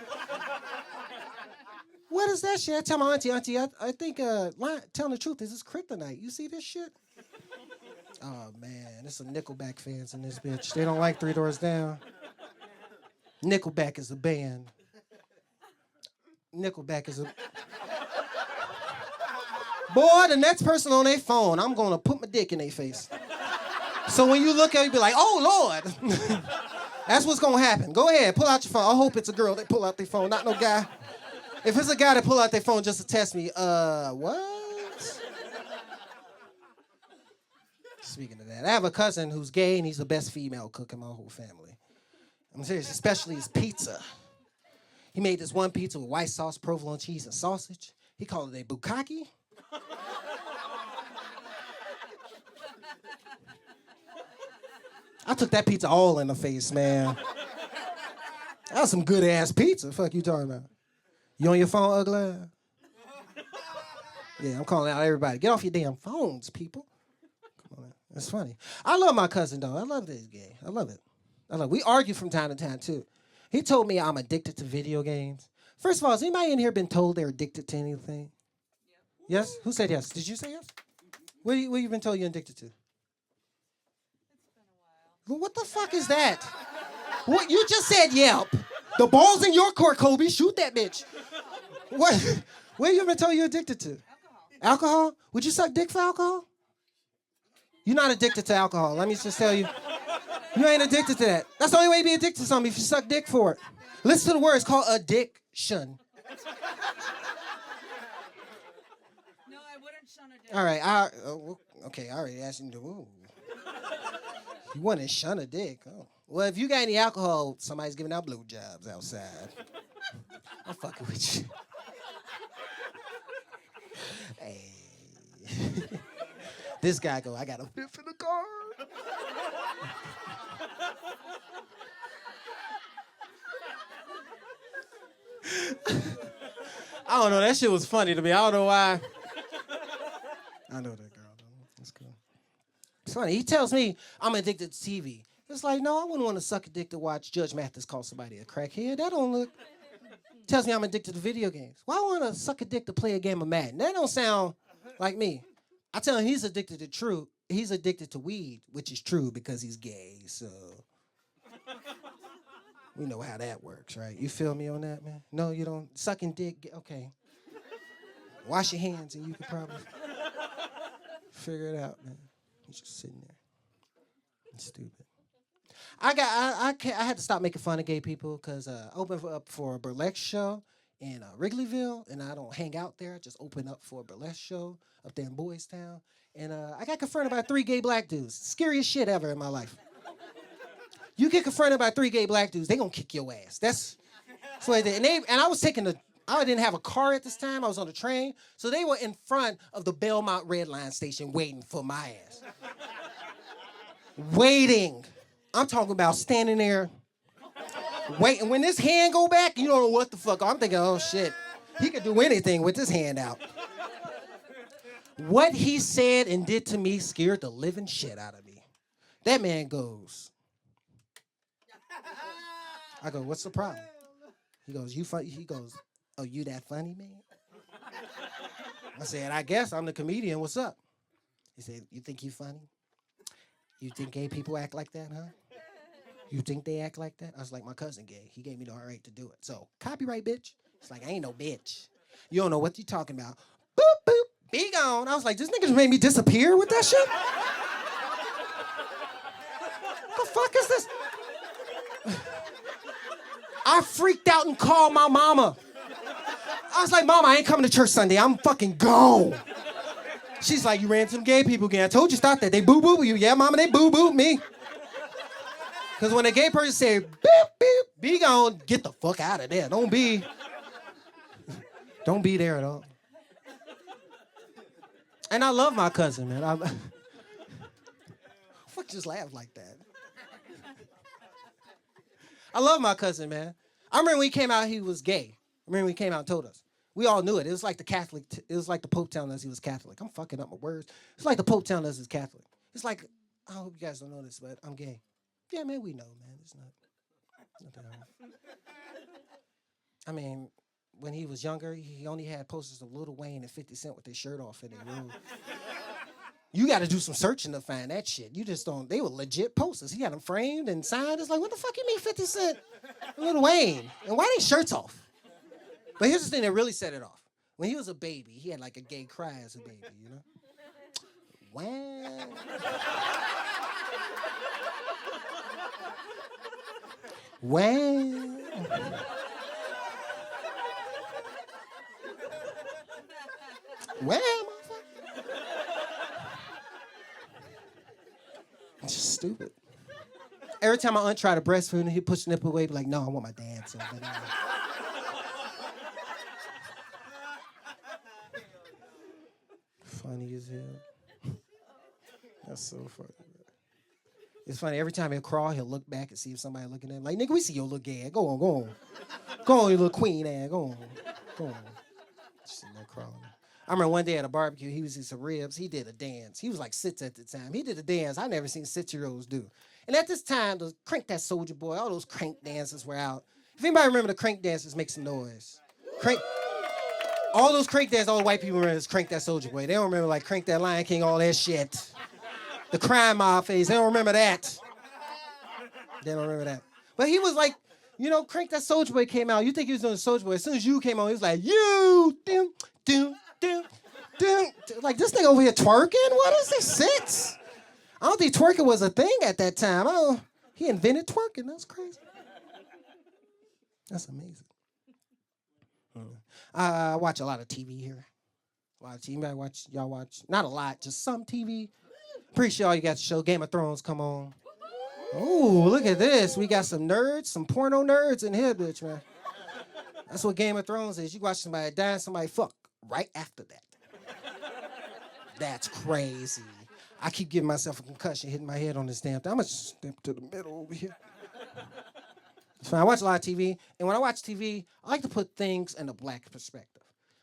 What is that shit? I tell my auntie, I think telling the truth is this kryptonite. You see this shit? Oh, man, there's some Nickelback fans in this bitch. They don't like 3 Doors Down. Nickelback is a band. Nickelback is a... Boy, the next person on their phone, I'm going to put my dick in their face. So when you look at it, you be like, oh, Lord. That's what's going to happen. Go ahead, pull out your phone. I hope it's a girl that pull out their phone, not no guy. If it's a guy that pull out their phone just to test me, what? Speaking of that, I have a cousin who's gay, and he's the best female cook in my whole family. I'm serious, especially his pizza. He made this one pizza with white sauce, provolone cheese, and sausage. He called it a bukkake. I took that pizza all in the face, man. That was some good-ass pizza. Fuck you talking about? You on your phone, ugly? Yeah, I'm calling out everybody. Get off your damn phones, people. Come on, that's funny. I love my cousin, though. I love that he's gay. I love it. We argue from time to time, too. He told me I'm addicted to video games. First of all, has anybody in here been told they're addicted to anything? Yep. Yes? Who said yes? Did you say yes? What you been told you're addicted to? What the fuck is that? What you just said? Yelp. The ball's in your court, Kobe. Shoot that bitch. What you been told you're addicted to? Alcohol? Would you suck dick for alcohol? You're not addicted to alcohol. Let me just tell you. You ain't addicted to that. That's the only way to be addicted to something if you suck dick for it. Listen to the word. It's called addiction. No, I wouldn't shun a dick. All right. Okay, I already asked you to move. You wouldn't shun a dick. Oh. Well, if you got any alcohol, somebody's giving out blowjobs outside. I'm fucking with you. Hey. This guy go, I got a fifth in the car. I don't know. That shit was funny to me. I don't know why. I know that girl, though. That's cool. It's funny. He tells me I'm addicted to TV. It's like, no, I wouldn't want to suck a dick to watch Judge Mathis call somebody a crackhead. That don't look... Tells me I'm addicted to video games. Why want to suck a dick to play a game of Madden? That don't sound like me. I tell him he's addicted to true. He's addicted to weed, which is true because he's gay, so... We know how that works, right? You feel me on that, man? No, you don't. Sucking dick, okay. Wash your hands and you can probably figure it out, man. He's just sitting there. It's stupid. I had to stop making fun of gay people because I opened up for a burlesque show in Wrigleyville, and I don't hang out there. I just open up for a burlesque show up there in Boys Town. And I got confronted by 3 gay black dudes. Scariest shit ever in my life. You get confronted by 3 gay black dudes, they gonna kick your ass. So they did. And I didn't have a car at this time. I was on the train. So they were in front of the Belmont Red Line station waiting for my ass. Waiting. I'm talking about standing there waiting. When this hand go back, you don't know what the fuck. I'm thinking, oh shit. He could do anything with this hand out. What he said and did to me scared the living shit out of me. That man goes. I go, what's the problem? He goes, you funny? He goes, oh, you that funny, man? I said, I guess I'm the comedian. What's up? He said, you think you funny? You think gay people act like that, huh? You think they act like that? I was like, my cousin gay. He gave me the right to do it. So, copyright, bitch. It's like, I ain't no bitch. You don't know what you talking about. Boop, boop, be gone. I was like, this nigga just made me disappear with that shit? The fuck is this? I freaked out and called my mama. I was like, Mama, I ain't coming to church Sunday. I'm fucking gone. She's like, you ran into some gay people again. I told you stop that. They boo-boo you. Yeah, Mama, they boo-boo me. Because when a gay person say, beep, beep, be gone, get the fuck out of there. Don't be there at all. And I love my cousin, man. Fuck just laugh like that. I love my cousin, man. I remember when he came out, he was gay. I remember when he came out and told us. We all knew it. It was like it was like the Pope telling us he was Catholic. I'm fucking up my words. It's like the Pope telling us he's Catholic. It's like, I hope you guys don't know this, but I'm gay. Yeah, man, we know, man. It's not that hard. I mean, when he was younger, he only had posters of Lil Wayne and 50 Cent with their shirt off in their room. You got to do some searching to find that shit. You just don't. They were legit posters. He had them framed and signed. It's like, what the fuck you mean 50 Cent and Lil Wayne? And why they shirts off? But here's the thing that really set it off. When he was a baby, he had like a gay cry as a baby, you know? Wow. Wow. Well, motherfucker. It's just stupid. Every time my aunt tried to breastfeed, he'd push the nipple away, be like, no, I want my dad. So, funny as hell. That's so funny. It's funny, every time he'll crawl, he'll look back and see if somebody looking at him. Like, nigga, we see your little gay ass. Go on, go on. Go on, you little queen ass. Go on. Go on. Just sitting there crawling. I remember one day at a barbecue, he was eating some ribs. He did a dance. He was like 6 at the time. He did a dance I never seen 6-year-olds do. And at this time, the Crank That Soldier Boy, all those crank dances were out. If anybody remember the crank dances, make some noise. Crank. All those crank dances, all the white people remember is Crank That Soldier Boy. They don't remember like Crank That Lion King, all that shit. The crime mob phase, they don't remember that. They don't remember that. But he was like, you know, Crank That Soldier Boy came out. You think he was doing the Soldier Boy. As soon as you came on, he was like, you, doom, doom, doom, doom. Like, this nigga over here twerking? What is this, 6? I don't think twerking was a thing at that time. He invented twerking. That's crazy. That's amazing. I watch a lot of TV here. A lot of TV. Y'all watch, not a lot, just some TV. Pretty sure you got the show Game of Thrones come on. Oh, look at this. We got some nerds, some porno nerds in here, bitch, man. That's what Game of Thrones is. You watch somebody die and somebody fuck right after that. That's crazy. I keep giving myself a concussion, hitting my head on this damn thing. I'm going to step to the middle over here. So I watch a lot of TV, and when I watch TV, I like to put things in a black perspective.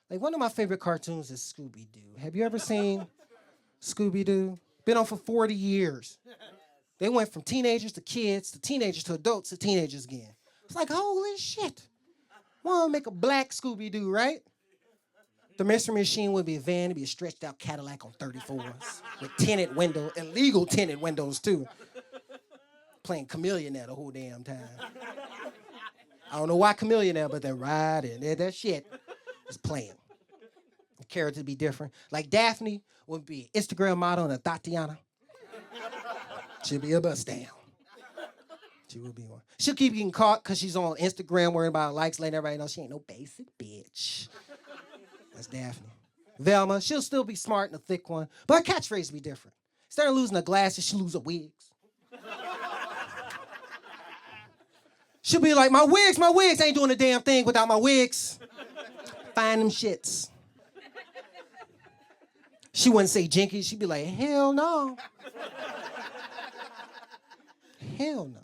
Like, one of my favorite cartoons is Scooby-Doo. Have you ever seen Scooby-Doo? Been on for 40 years. They went from teenagers to kids, to teenagers to adults, to teenagers again. It's like, holy shit. Why don't make a black Scooby-Doo, right? The Mystery Machine would be a van, it'd be a stretched out Cadillac on 34s with tinted windows, illegal tinted windows too. Playing Chameleonaire the whole damn time. I don't know why Chameleonaire, but they're riding. That shit is playing. The characters would be different. Like Daphne would be an Instagram model and a Tatiana. She'll be a bust down. She will be one. She'll keep getting caught because she's on Instagram worrying about likes, letting everybody know she ain't no basic bitch. That's Daphne. Velma, she'll still be smart and a thick one, but her catchphrase will be different. Instead of losing her glasses, she'll lose her wigs. She'll be like, my wigs ain't doing a damn thing without my wigs. Find them shits. She wouldn't say jinky. She'd be like, hell no. Hell no.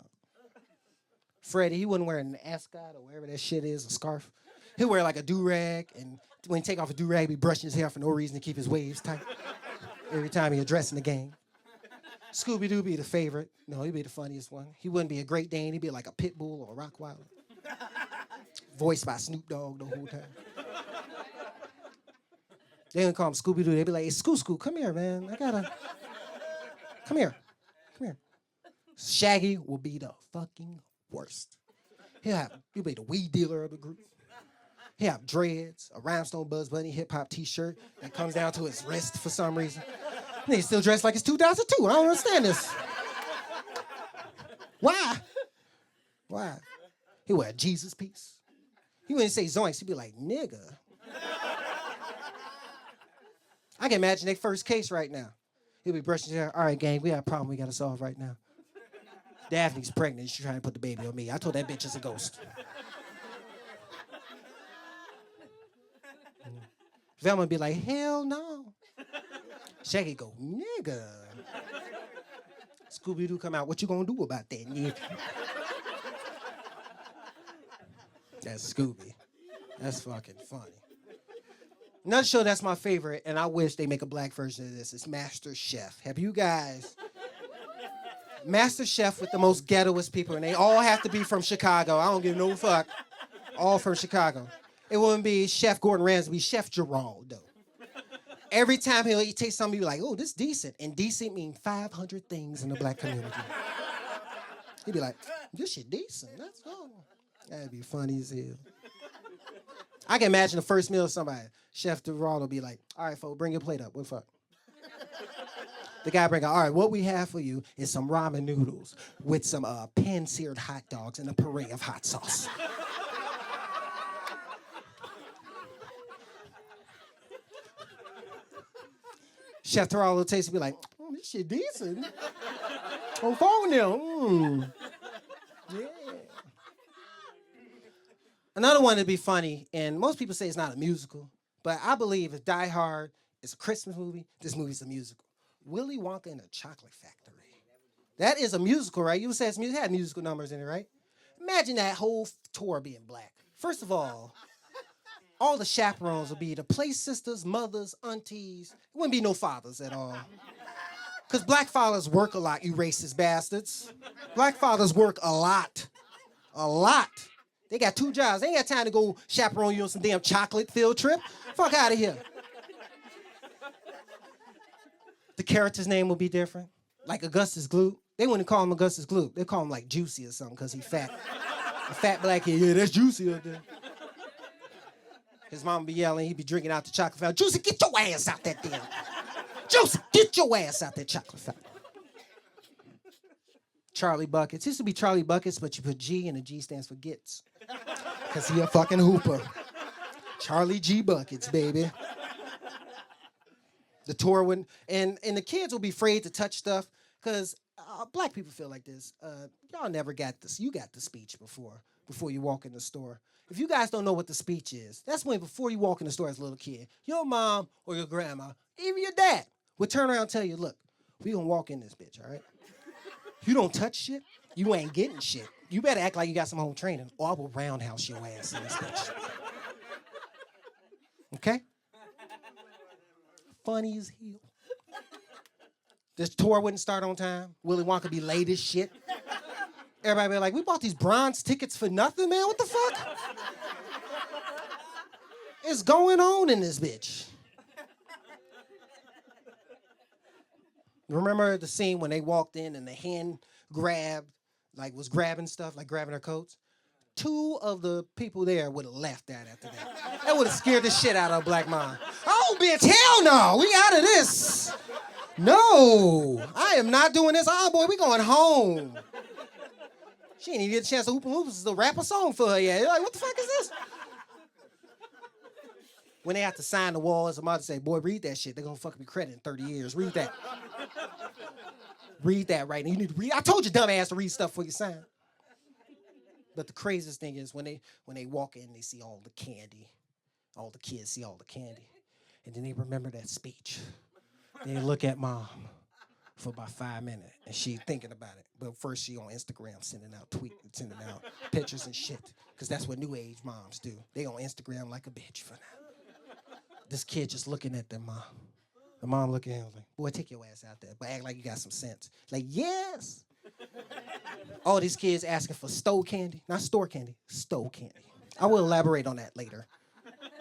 Freddie, he wouldn't wear an ascot or whatever that shit is, a scarf. He'll wear like a do-rag, and when he take off a do-rag, he be brushing his hair for no reason to keep his waves tight. Every time he addressing the gang. Scooby-Doo be the favorite. No, he'd be the funniest one. He wouldn't be a Great Dane. He'd be like a pit bull or a Rottweiler. Voiced by Snoop Dogg the whole time. They didn't call him Scooby-Doo. They'd be like, hey, Scoo, come here, man. Come here. Shaggy will be the fucking worst. He'll be the weed dealer of the group. He'll have dreads, a Rhinestone Bugs Bunny hip-hop t-shirt that comes down to his wrist for some reason. And he's still dressed like it's 2002. I don't understand this. Why? He wear a Jesus piece. He wouldn't say zoinks. He'd be like, nigga. I can imagine their first case right now. He'll be brushing his hair. All right, gang, we got a problem we got to solve right now. Daphne's pregnant. She's trying to put the baby on me. I told that bitch it's a ghost. Velma be like, hell no. Shaggy go, nigga. Scooby-Doo come out, what you gonna do about that, nigga? That's Scooby. That's fucking funny. Another show that's my favorite, and I wish they make a black version of this, is Master Chef. Have you guys... Master Chef with the most ghettoest people, and they all have to be from Chicago. I don't give no fuck. All from Chicago. It wouldn't be Chef Gordon Ramsay, it'd be Chef Geraldo. Every time he taste something, he'd be like, oh, this decent. And decent means 500 things in the black community. He'd be like, this shit decent. That's all. That'd be funny as hell. I can imagine the first meal of somebody. Chef Geraldo be like, all right, folks, bring your plate up. What the fuck? The guy bring out, all right, what we have for you is some ramen noodles with some pan-seared hot dogs and a puree of hot sauce. Chef Geraldo tastes and be like, oh, this shit decent. On phone now. Yeah. Another one that'd be funny, and most people say it's not a musical, but I believe if Die Hard is a Christmas movie, this movie's a musical. Willy Wonka and the Chocolate Factory. That is a musical, right? You said it had musical numbers in it, right? Imagine that whole tour being black. First of all the chaperones would be the play sisters, mothers, aunties. It wouldn't be no fathers at all. Because black fathers work a lot, you racist bastards. Black fathers work a lot. A lot. They got 2 jobs. They ain't got time to go chaperone you on some damn chocolate field trip. Fuck out of here. The character's name will be different. Like Augustus Gloop. They wouldn't call him Augustus Gloop. They call him like Juicy or something because he fat. A fat black kid, yeah, that's Juicy up there. His mom be yelling, he'd be drinking out the chocolate fountain. Juicy, get your ass out that damn. Juicy, get your ass out that chocolate fountain. Charlie Buckets. Used to be Charlie Buckets, but you put G and the G stands for Gits. Because he a fucking hooper. Charlie G. Buckets, baby. The tour wouldn't, and the kids will be afraid to touch stuff because black people feel like this. Y'all never got this. You got the speech before you walk in the store. If you guys don't know what the speech is, that's when before you walk in the store as a little kid, your mom or your grandma, even your dad, would turn around and tell you, look, we gonna walk in this bitch, all right? You don't touch shit, you ain't getting shit. You better act like you got some home training or I will roundhouse your ass in this bitch. Okay? Funny as hell. This tour wouldn't start on time. Willy Wonka be late as shit. Everybody be like, we bought these bronze tickets for nothing, man. What the fuck? It's going on in this bitch. Remember the scene when they walked in and the hand grabbed, like was grabbing stuff, like grabbing their coats? 2 of the people there would have left that after that. That would have scared the shit out of a black mom. Oh, bitch, hell no. We out of this. No, I am not doing this. Oh, boy, we going home. She ain't even get a chance to Oompa Loompas to rap a song for her yet. You're like, what the fuck is this? When they have to sign the wall, as a mother say, boy, read that shit. They're going to fuck me credit in 30 years. Read that. Read that right now. You need to read. I told you, dumbass, to read stuff before you sign. But the craziest thing is when they walk in, they see all the candy. All the kids see all the candy. And then they remember that speech. They look at mom for about 5 minutes, and she thinking about it. But first she on Instagram sending out pictures and shit. Because that's what new age moms do. They on Instagram like a bitch for now. This kid just looking at their mom. The mom looking at him like, boy, take your ass out there. But act like you got some sense. Like, yes. All these kids asking for stove candy. Not store candy, stove candy. I will elaborate on that later.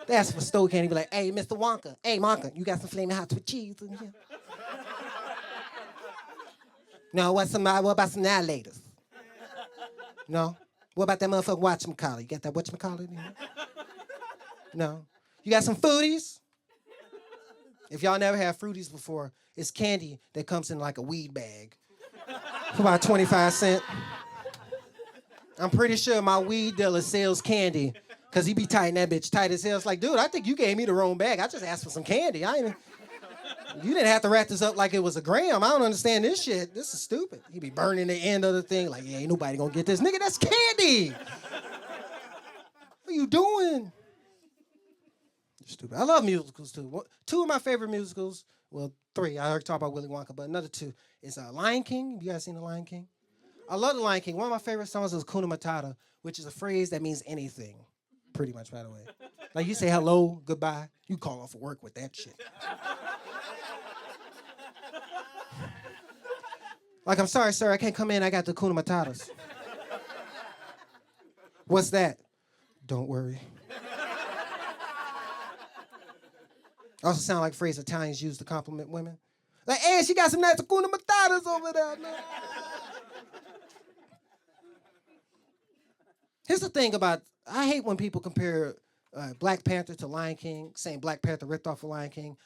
They ask for stove candy, be like, hey, Mr. Wonka. Hey, Wonka, you got some flaming hots with cheese in here? No, what about some annihilators? No? What about that motherfucker whatchamacallit? You got that whatchamacallit in here? No? You got some foodies? If y'all never had fruities before, it's candy that comes in like a weed bag for about 25 cents. I'm pretty sure my weed dealer sells candy because he be tighting that bitch tight as hell. It's like, dude, I think you gave me the wrong bag. I just asked for some candy. You didn't have to wrap this up like it was a gram. I don't understand this shit. This is stupid. He be burning the end of the thing like, yeah, ain't nobody gonna get this. Nigga, that's candy. What are you doing? You're stupid. I love musicals too. Two of my favorite musicals, well, three. I already talked about Willy Wonka, but another two is Lion King. Have you guys seen The Lion King? I love The Lion King. One of my favorite songs is Hakuna Matata, which is a phrase that means anything, pretty much, by the way. Like you say hello, goodbye, you call off of work with that shit. Like, I'm sorry, sir, I can't come in. I got the Hakuna Matatas. What's that? Don't worry. Also sound like a phrase Italians use to compliment women. Like, hey, she got some nice Hakuna Matatas over there, man. Here's the thing about, I hate when people compare Black Panther to Lion King, saying Black Panther ripped off of Lion King.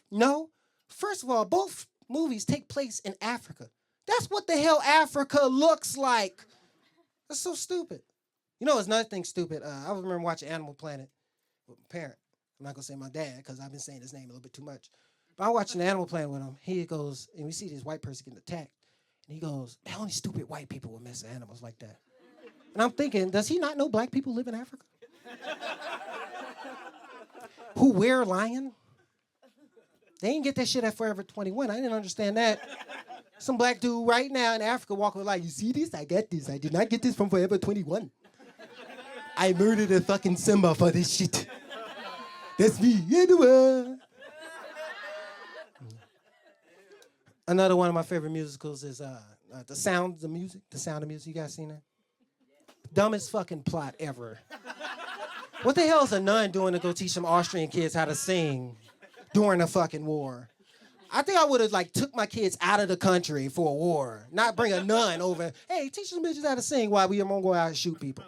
No. First of all, both movies take place in Africa. That's what the hell Africa looks like. That's so stupid. You know, it's another thing stupid. I remember watching Animal Planet with my parent. I'm not going to say my dad because I've been saying his name a little bit too much. But I'm watching Animal Planet with him. He goes, and we see this white person getting attacked. And he goes, only stupid white people would mess with animals like that. And I'm thinking, does he not know black people live in Africa? Who wear a lion? They didn't get that shit at Forever 21. I didn't understand that. Some black dude right now in Africa walking like, you see this? I got this. I did not get this from Forever 21. I murdered a fucking Simba for this shit. That's me in the world. Another one of my favorite musicals is The Sound of Music. The Sound of Music. You guys seen that? Dumbest fucking plot ever. What the hell is a nun doing to go teach some Austrian kids how to sing during a fucking war? I think I would have took my kids out of the country for a war, not bring a nun over. Hey, teach some bitches how to sing while we gonna go out and shoot people.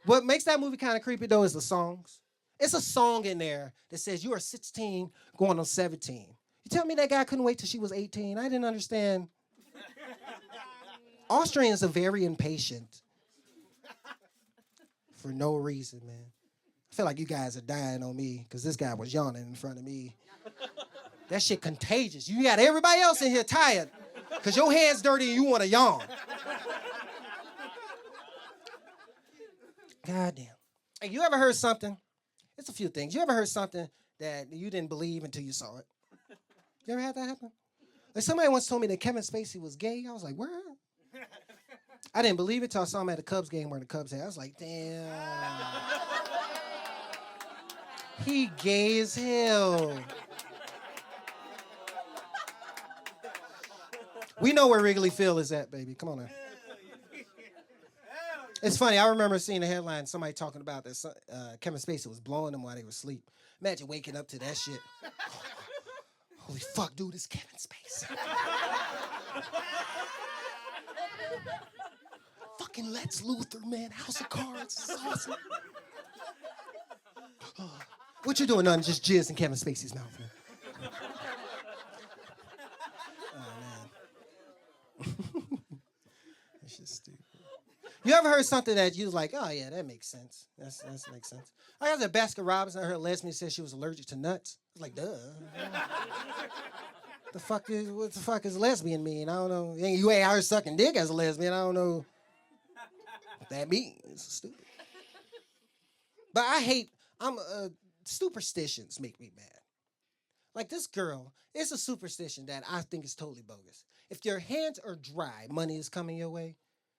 What makes that movie kind of creepy though is the songs. It's a song in there that says you are 16 going on 17. You tell me that guy couldn't wait till she was 18? I didn't understand. Austrians are very impatient. For no reason, man. I feel like you guys are dying on me because this guy was yawning in front of me. That shit contagious. You got everybody else in here tired because your hand's dirty and you want to yawn. Goddamn. Hey, you ever heard something? It's a few things. You ever heard something that you didn't believe until you saw it? You ever had that happen? Like somebody once told me that Kevin Spacey was gay. I was like, where? I didn't believe it till I saw him at a Cubs game wearing the Cubs hat. I was like, damn. He gay as hell. We know where Wrigley Field is at, baby. Come on now. It's funny. I remember seeing a headline, somebody talking about that Kevin Spacey was blowing them while they were asleep. Imagine waking up to that shit. Holy fuck, dude, it's Kevin Spacey. Fucking Lex Luthor, man. House of Cards. It's awesome. What you doing? Nothing, just jizz in Kevin Spacey's mouth, man. Oh, man. That's just stupid. You ever heard something that you was like, oh, yeah, that makes sense. That makes sense. I got at Baskin Robbins, I heard a lesbian say she was allergic to nuts. I was like, duh. What the fuck is lesbian mean? I don't know. You ain't out here sucking dick as a lesbian. I don't know. what that means. Stupid. But superstitions make me mad. Like this girl, it's a superstition that I think is totally bogus. If your hands are dry, money is coming your way.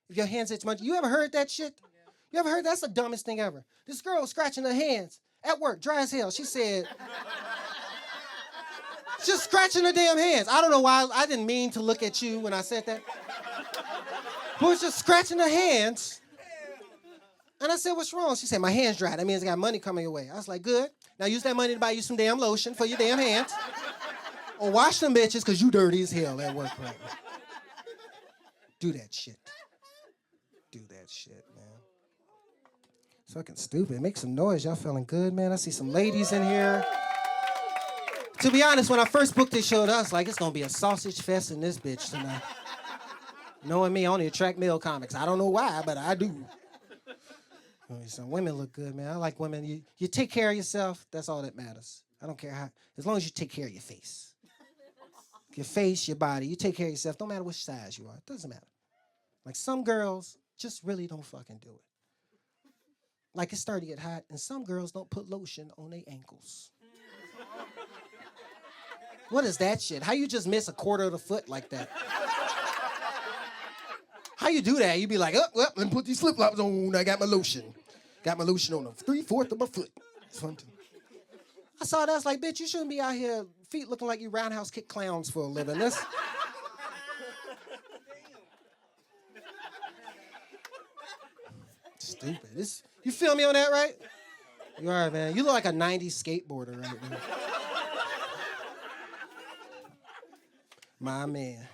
If your hands itch money, you ever heard that shit? You ever heard? That's the dumbest thing ever. This girl was scratching her hands at work, dry as hell. She said, just scratching her damn hands. I don't know why. I didn't mean to look at you when I said that. But was just scratching her hands. And I said, what's wrong? She said, my hand's dry. That means I got money coming your way. I was like, good. Now use that money to buy you some damn lotion for your damn hands. Or wash them bitches, because you dirty as hell at work right now. Do that shit. Do that shit, man. It's fucking stupid. Make some noise. Y'all feeling good, man? I see some ladies in here. To be honest, when I first booked this show, I was like, it's going to be a sausage fest in this bitch tonight. Knowing me, I only attract male comics. I don't know why, but I do. Some women look good, man. I like women. You take care of yourself. That's all that matters. I don't care how. As long as you take care of your face. Your face, your body. You take care of yourself. Don't matter which size you are. It doesn't matter. Like some girls just really don't fucking do it. Like it's starting to get hot, and some girls don't put lotion on their ankles. What is that shit? How you just miss a quarter of the foot like that? How you do that? You be like, let me put these flip-flops on. I got my lotion. Got my lotion on 3/4 of my foot. It's fun too. I saw that. I was like, bitch, you shouldn't be out here feet looking like you roundhouse kick clowns for a living. That's... Stupid. You feel me on that, right? You are, man. You look like a 90s skateboarder right now. My man.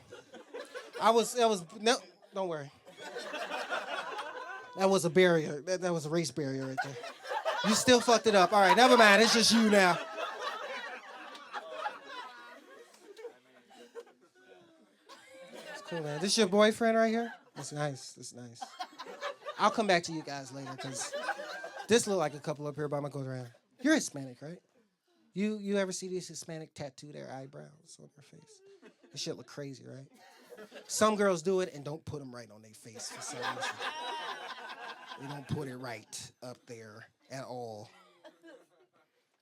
No, don't worry. That was a barrier. That was a race barrier right there. You still fucked it up. All right, never mind. It's just you now. That's cool, man. This your boyfriend right here? That's nice. That's nice. I'll come back to you guys later, because this look like a couple up here by my goes around. You're Hispanic, right? You ever see these Hispanic tattoo their eyebrows on their face? This shit look crazy, right? Some girls do it and don't put them right on their face for some reason. They don't put it right up there at all.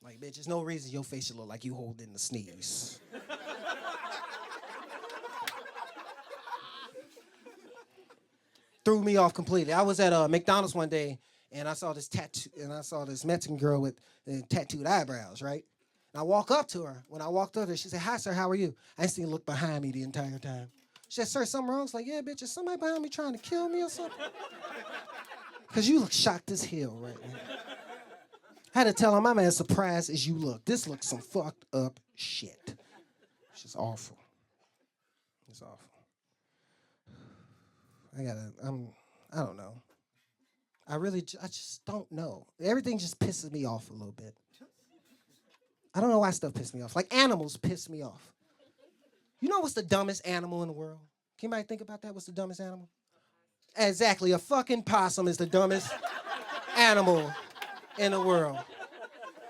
Like, bitch, there's no reason your face should look like you holding the sneeze. Threw me off completely. I was at McDonald's one day, and I saw this tattoo, and I saw this Mexican girl with tattooed eyebrows, right? And I walk up to her. When I walked up to her, she said, hi, sir, how are you? I instantly looked behind me the entire time. She said, sir, something wrong? I was like, yeah, bitch, is somebody behind me trying to kill me or something? Because you look shocked as hell right now. I had to tell him, I'm as surprised as you look. This looks some fucked up shit. It's just awful. It's awful. I don't know. I just don't know. Everything just pisses me off a little bit. I don't know why stuff pisses me off. Like animals piss me off. You know what's the dumbest animal in the world? Can anybody think about that? What's the dumbest animal? Exactly, a fucking possum is the dumbest animal in the world.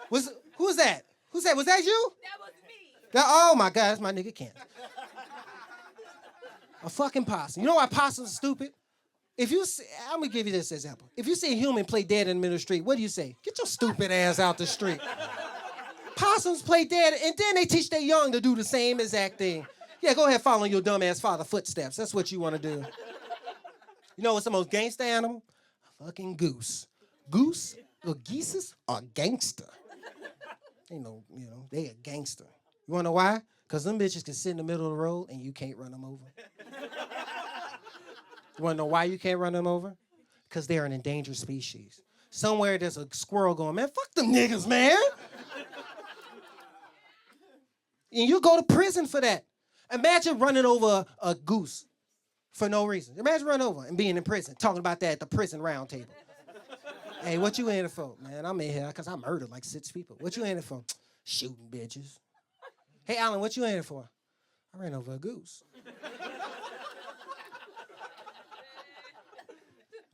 Who's that? Who's that? Was that you? That was me. Oh my God, that's my nigga Ken. A fucking possum. You know why possums are stupid? I'm gonna give you this example. If you see a human play dead in the middle of the street, what do you say? Get your stupid ass out the street. Possums play dead, and then they teach their young to do the same exact thing. Yeah, go ahead, follow your dumb ass father footsteps. That's what you want to do. You know what's the most gangster animal? A fucking goose. Goose or geeses are gangster. They a gangster. You wanna know why? Because them bitches can sit in the middle of the road and you can't run them over. You wanna know why you can't run them over? Because they're an endangered species. Somewhere there's a squirrel going, man, fuck them niggas, man. And you go to prison for that. Imagine running over a goose for no reason. Imagine running over and being in prison, talking about that at the prison round table. Hey, what you in here for? Man, I'm in here because I murdered like 6 people. What you in here for? Shooting bitches. Hey, Alan, what you in here for? I ran over a goose.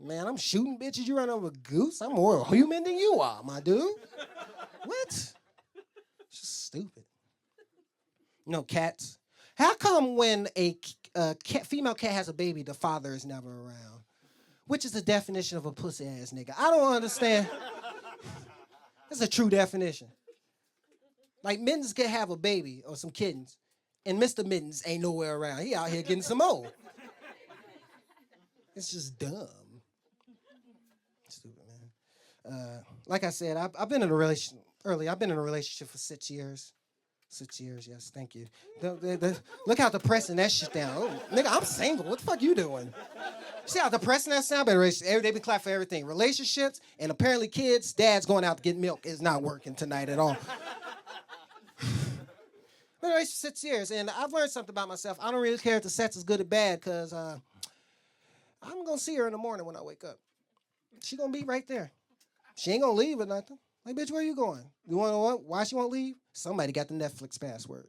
Man, I'm shooting bitches. You run over a goose? I'm more human than you are, my dude. What? It's just stupid. Cats. How come when a female cat has a baby, the father is never around? which is the definition of a pussy ass nigga? I don't understand. That's a true definition. Like, Mittens could have a baby or some kittens, and Mr. Mittens ain't nowhere around. He out here getting some more. It's just dumb. Stupid, man. Like I said, I've been in a relationship early. I've been in a relationship for 6 years. 6 years, yes, thank you. Look how depressing that shit down. Oh, nigga, I'm single. What the fuck you doing? See how depressing that sound? They be clap for everything. Relationships and apparently kids, dad's going out to get milk is not working tonight at all. Been in a relationship for 6 years, and I've learned something about myself. I don't really care if the sex is good or bad, because I'm going to see her in the morning when I wake up. She going to be right there. She ain't going to leave or nothing. Like, bitch, where you going? You want to know what? Why she won't leave? Somebody got the Netflix password.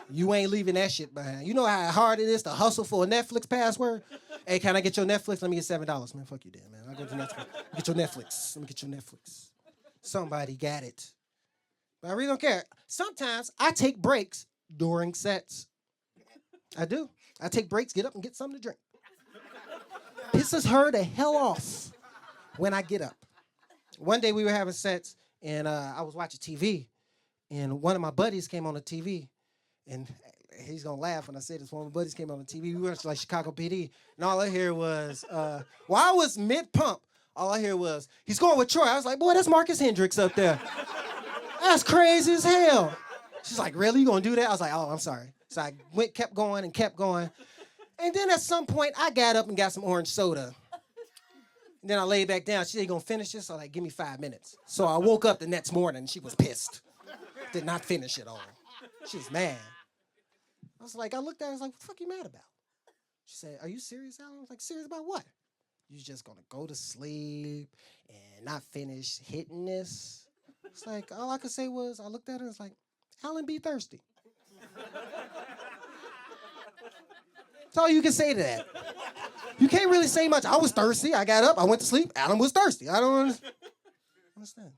You ain't leaving that shit behind. You know how hard it is to hustle for a Netflix password? Hey, can I get your Netflix? Let me get $7. Man, fuck you, then, man. I'll go to Netflix. Get your Netflix. Let me get your Netflix. Somebody got it. But I really don't care. Sometimes I take breaks during sets. I do. I take breaks, get up, and get something to drink. Pisses her the hell off when I get up. One day we were having sets, and I was watching TV, and one of my buddies came on the TV, and he's going to laugh when I say this. One of my buddies came on the TV. We watched like Chicago PD, and all I hear was, while I was mid-pump, all I hear was, he's going with Troy. I was like, boy, that's Marcus Hendricks up there. That's crazy as hell. She's like, really? You going to do that? I was like, oh, I'm sorry. So I kept going. And then at some point, I got up and got some orange soda. And then I laid back down. She said, you gonna finish this? I was like, give me 5 minutes. So I woke up the next morning and she was pissed. Did not finish it all. She was mad. I looked at her, I was like, what the fuck you mad about? She said, are you serious, Alan? I was like, serious about what? You just gonna go to sleep and not finish hitting this? It's like, all I could say was, I looked at her and was like, Alan be thirsty. That's all you can say to that. You can't really say much. I was thirsty. I got up. I went to sleep. Alan was thirsty. I don't understand.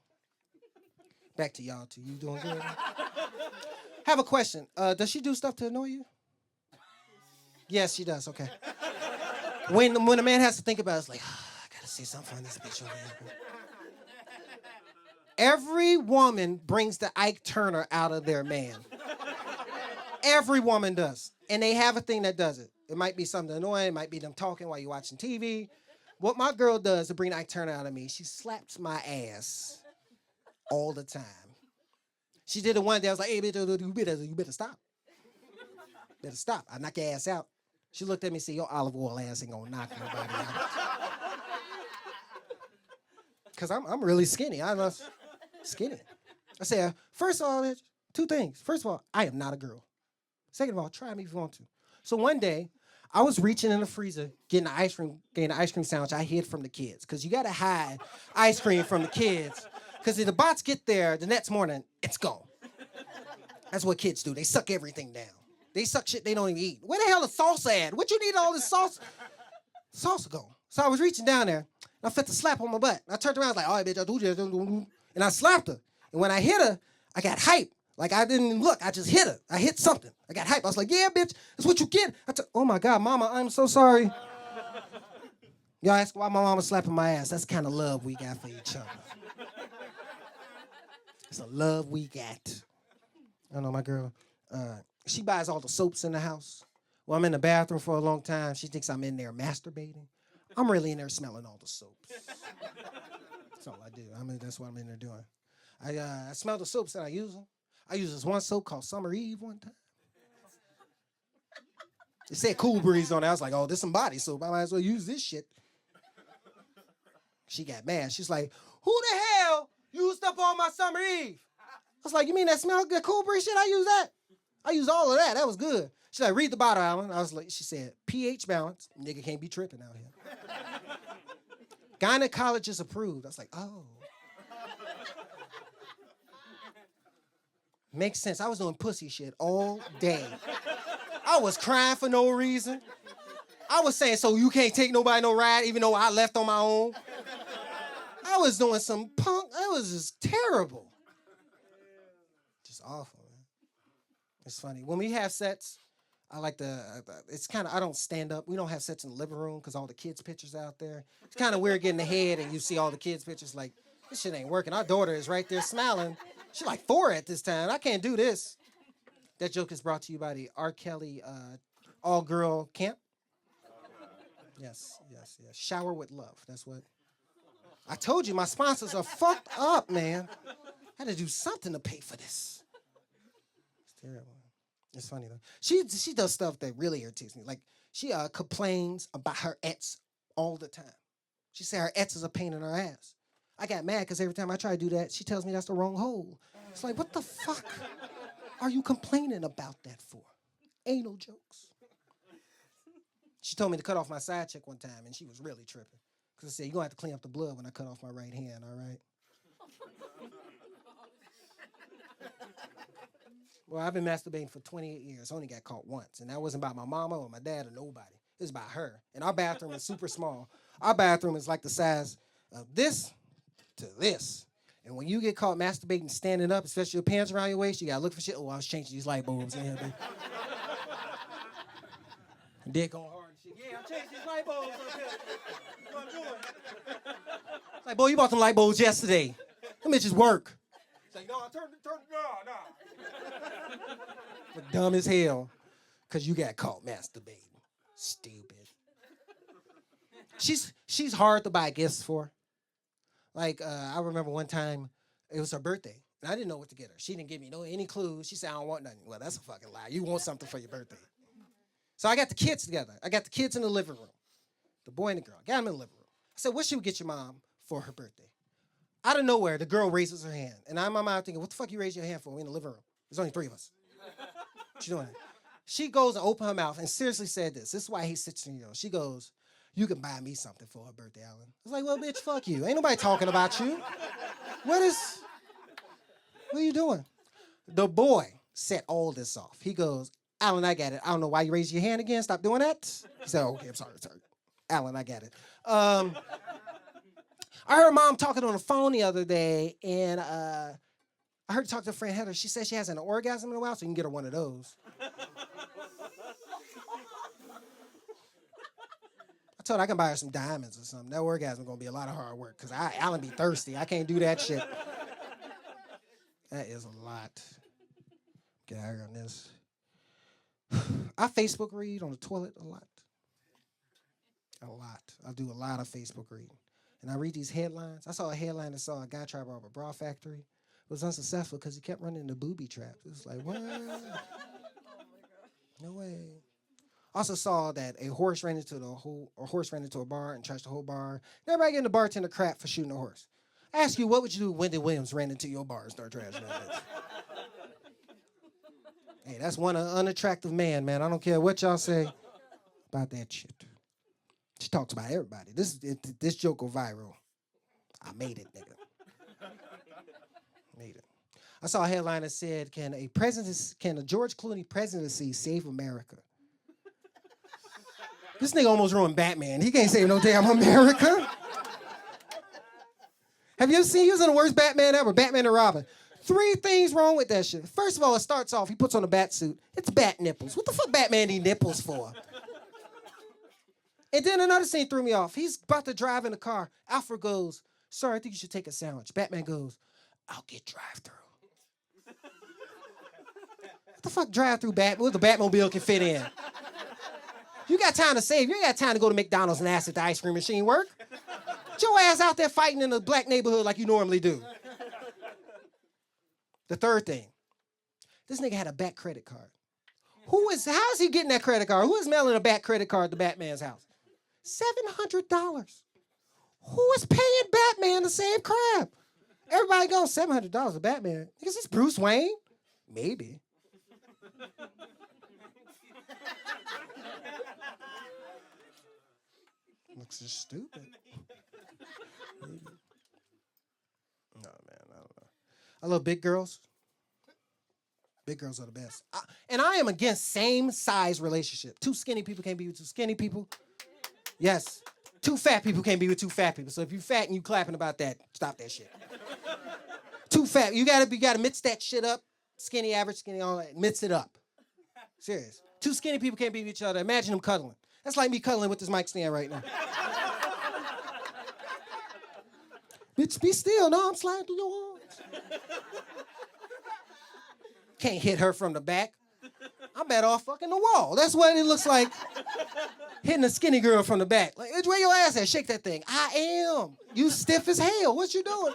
Back to y'all two. You doing good? Have a question. Does she do stuff to annoy you? Yes, she does. Okay. When a man has to think about it, it's like, I gotta say something on this bitch over here. Every woman brings the Ike Turner out of their man. Every woman does. And they have a thing that does it. It might be something annoying. It might be them talking while you're watching TV. What my girl does to bring Ike Turner out of me, she slaps my ass all the time. She did it one day. I was like, hey, bitch, you better stop. Better stop. I knock your ass out. She looked at me and said, your olive oil ass ain't gonna knock nobody out. Because I'm really skinny. I'm skinny. I said, first of all, bitch, 2 things. First of all, I am not a girl. Second of all, try me if you want to. So one day, I was reaching in the freezer, getting an ice cream sandwich I hid from the kids. Because you got to hide ice cream from the kids. Because if the bots get there the next morning, it's gone. That's what kids do. They suck everything down. They suck shit they don't even eat. Where the hell is salsa at? What you need all this sauce? Salsa gone. So I was reaching down there, and I felt the slap on my butt. And I turned around, I was like, all right, bitch, I'll do this. And I slapped her. And when I hit her, I got hype. Like, I didn't look. I just hit her. I hit something. I got hype. I was like, yeah, bitch, that's what you get. Oh, my God, Mama, I'm so sorry. Y'all ask why my mama slapping my ass. That's the kind of love we got for each other. It's a love we got. I know my girl, she buys all the soaps in the house. Well, I'm in the bathroom for a long time. She thinks I'm in there masturbating. I'm really in there smelling all the soaps. That's all I do. That's what I'm in there doing. I smell the soaps and I use them. I used this one soap called Summer Eve one time. It said Cool Breeze on it. I was like, oh, this some body soap. I might as well use this shit. She got mad. She's like, who the hell used up all my Summer Eve? I was like, you mean that smell good Cool Breeze shit? I use that. I used all of that. That was good. She's like, read the bottle, Alan. I was like, she said, pH balance. Nigga can't be tripping out here. Gynecologist approved. I was like, oh. Makes sense. I was doing pussy shit all day. I was crying for no reason. I was saying, so you can't take nobody no ride, even though I left on my own. I was doing some punk. It was just terrible. Just awful, man. It's funny. When we have sets, I like it's kind of, I don't stand up. We don't have sex in the living room because all the kids' pictures out there. It's kind of weird getting the head and you see all the kids' pictures like, this shit ain't working. Our daughter is right there smiling. She's like 4 at this time. I can't do this. That joke is brought to you by the R. Kelly all-girl camp. Yes. Shower with love. That's what. I told you my sponsors are fucked up, man. I had to do something to pay for this. It's terrible. It's funny though. She does stuff that really irritates me. Like she complains about her ex all the time. She said her ex is a pain in her ass. I got mad because every time I try to do that, she tells me that's the wrong hole. It's like, what the fuck are you complaining about that for? Ain't no jokes. She told me to cut off my side check one time, and she was really tripping. Because I said, you're going to have to clean up the blood when I cut off my right hand, all right? Well, I've been masturbating for 28 years. I only got caught once. And that wasn't about my mama or my dad or nobody. It was about her. And our bathroom is super small. Our bathroom is like the size of this to this. And when you get caught masturbating standing up, especially your pants around your waist, you got to look for shit. Oh, I was changing these light bulbs in here, baby. Dick on hard and shit. Yeah, I'm changing these light bulbs up here. That's what I'm doing. It's like, boy, you bought them light bulbs yesterday. Them bitches work. It's like, no, no. But dumb as hell, because you got caught masturbating. Stupid. She's hard to buy gifts for. Like, I remember one time, it was her birthday, and I didn't know what to get her. She didn't give me any clues. She said, I don't want nothing. Well, that's a fucking lie. You want something for your birthday. So I got the kids together. I got the kids in the living room, the boy and the girl. Got them in the living room. I said, what should we get your mom for her birthday? Out of nowhere, the girl raises her hand. And I'm in my mind thinking, what the fuck you raise your hand for? We're in the living room. There's only 3 of us. What you doing? She goes and opens her mouth and seriously said this. This is why he's 16 years old. She goes, you can buy me something for her birthday, Alan. I was like, well, bitch, fuck you. Ain't nobody talking about you. What are you doing? The boy set all this off. He goes, Alan, I got it. I don't know why you raised your hand again. Stop doing that. He said, okay, I'm sorry. Alan, I got it. I heard mom talking on the phone the other day, and I heard her talk to a friend Heather. She said she hasn't an orgasm in a while, so you can get her one of those. I told her I can buy her some diamonds or something. That orgasm is going to be a lot of hard work, because Alan be thirsty. I can't do that shit. That is a lot. Get out here on this. I Facebook read on the toilet a lot. I do a lot of Facebook reading. And I read these headlines. I saw a headline that saw a guy try to rob a bra factory. It was unsuccessful because he kept running into booby traps. It was like, what? No way. Also saw that a horse ran into a bar and trashed the whole bar. And everybody getting the bartender crap for shooting a horse. I ask you, what would you do if Wendy Williams ran into your bar and started trashing it? Hey, that's one unattractive man. I don't care what y'all say about that shit. She talks about everybody. This joke go viral. I made it, nigga. Made it. I saw a headline that said, can a George Clooney presidency save America? This nigga almost ruined Batman. He can't save no damn America. Have you ever seen, he was in the worst Batman ever, Batman and Robin. 3 things wrong with that shit. First of all, it starts off, he puts on a bat suit. It's bat nipples. What the fuck Batman need nipples for? And then another scene threw me off. He's about to drive in the car. Alfred goes, sir, I think you should take a sandwich. Batman goes, I'll get drive-through. What the fuck drive-through Batman? What the Batmobile can fit in? You got time to save. You ain't got time to go to McDonald's and ask if the ice cream machine work. Get your ass out there fighting in a black neighborhood like you normally do. The third thing, this nigga had a back credit card. How is he getting that credit card? Who is mailing a back credit card to Batman's house? $700. Who is paying Batman to save crap? Everybody goes, $700 to Batman. Is this Bruce Wayne? Maybe. Looks just stupid. Maybe. No, man, I don't know. I love big girls. Big girls are the best. And I am against same-size relationship. 2 skinny people can't be with 2 skinny people. Yes. 2 fat people can't be with 2 fat people. So if you fat and you clapping about that, stop that shit. 2 fat. You gotta mix that shit up. Skinny, average, skinny, all that. Mix it up. Serious. Two skinny people can't beat each other. Imagine them cuddling. That's like me cuddling with this mic stand right now. Bitch, be still. No, I'm sliding through your arms. Can't hit her from the back. I'm better off fucking the wall. That's what it looks like hitting a skinny girl from the back. Like, where your ass at? Shake that thing. I am. You stiff as hell. What you doing?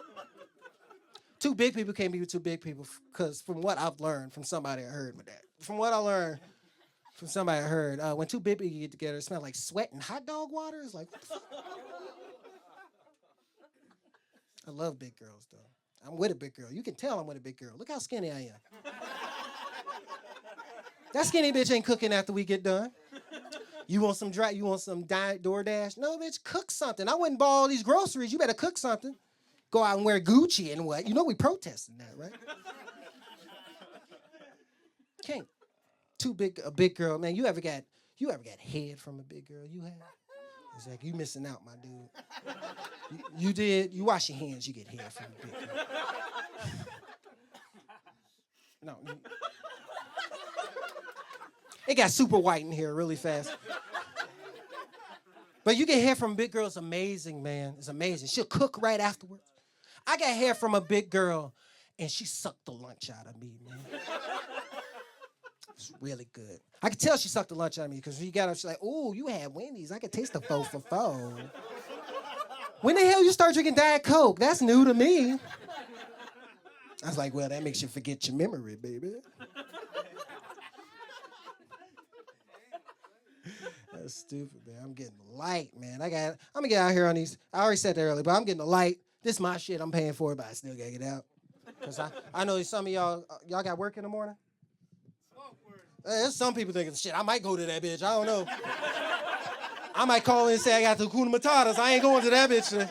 Two big people can't be with two big people because from what I've learned from somebody I heard with that. From what I learned from somebody I heard, when two big people get together, it smells like sweat and hot dog water. It's like, what the fuck? I love big girls, though. I'm with a big girl. You can tell I'm with a big girl. Look how skinny I am. That skinny bitch ain't cooking after we get done. You want some DoorDash? No, bitch, cook something. I wouldn't buy all these groceries. You better cook something. Go out and wear Gucci and what? You know we protesting that, right? Can't. A big girl, man. You ever got head from a big girl? You have? It's like, you missing out, my dude. You did. You wash your hands, you get hair from a big girl. No. It got super white in here really fast. But you get hair from a big girl, it's amazing, man. It's amazing. She'll cook right afterwards. I got hair from a big girl, and she sucked the lunch out of me, man. It's really good. I could tell she sucked the lunch out of me because when you got up, she's like, "Ooh, you had Wendy's. I could taste the 4 for 4. When the hell you start drinking Diet Coke? That's new to me. I was like, well, that makes you forget your memory, baby. That's stupid, man. I'm getting light, man. I'm gonna get out here on these. I already said that earlier, but I'm getting the light. This is my shit. I'm paying for it, but I still gotta get out. Because I know some of y'all got work in the morning. There's some people thinking, shit, I might go to that bitch. I don't know. I might call in and say I got the Hakuna Matatas. I ain't going to that bitch today.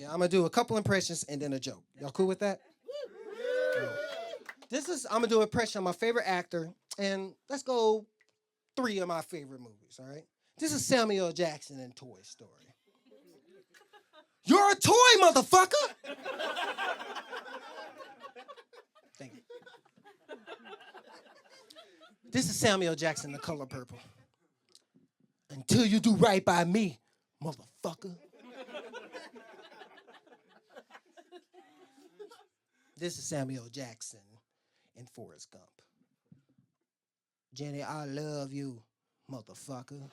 I'm gonna do a couple impressions and then a joke. Y'all cool with that? I'm gonna do an impression of my favorite actor, and let's go 3 of my favorite movies, all right? This is Samuel Jackson in Toy Story. You're a toy, motherfucker! Thank you. This is Samuel Jackson, The Color Purple. Until you do right by me, motherfucker. This is Samuel Jackson in Forrest Gump. Jenny, I love you, motherfucker.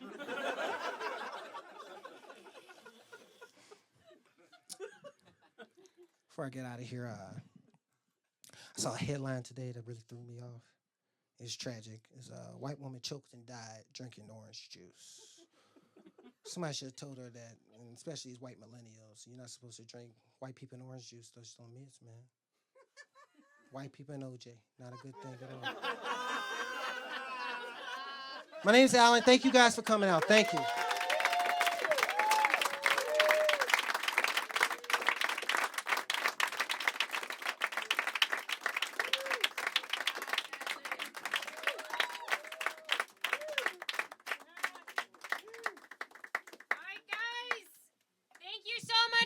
Before I get out of here, I saw a headline today that really threw me off. It's tragic. It's a white woman choked and died drinking orange juice. Somebody should have told her that, and especially these white millennials, you're not supposed to drink white people in orange juice. Those don't miss, man. White people and OJ, not a good thing at all. My name's Alan. Thank you guys for coming out. Thank you.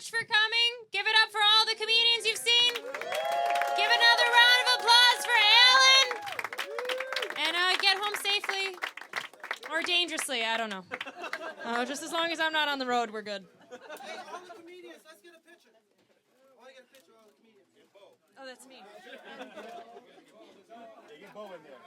For coming. Give it up for all the comedians you've seen. Give another round of applause for Alan. And get home safely. Or dangerously, I don't know. Just as long as I'm not on the road, we're good. Hey, all the comedians, let's get a picture. I want to get a picture of all the comedians. Oh, that's me. Yeah, get Bo in there.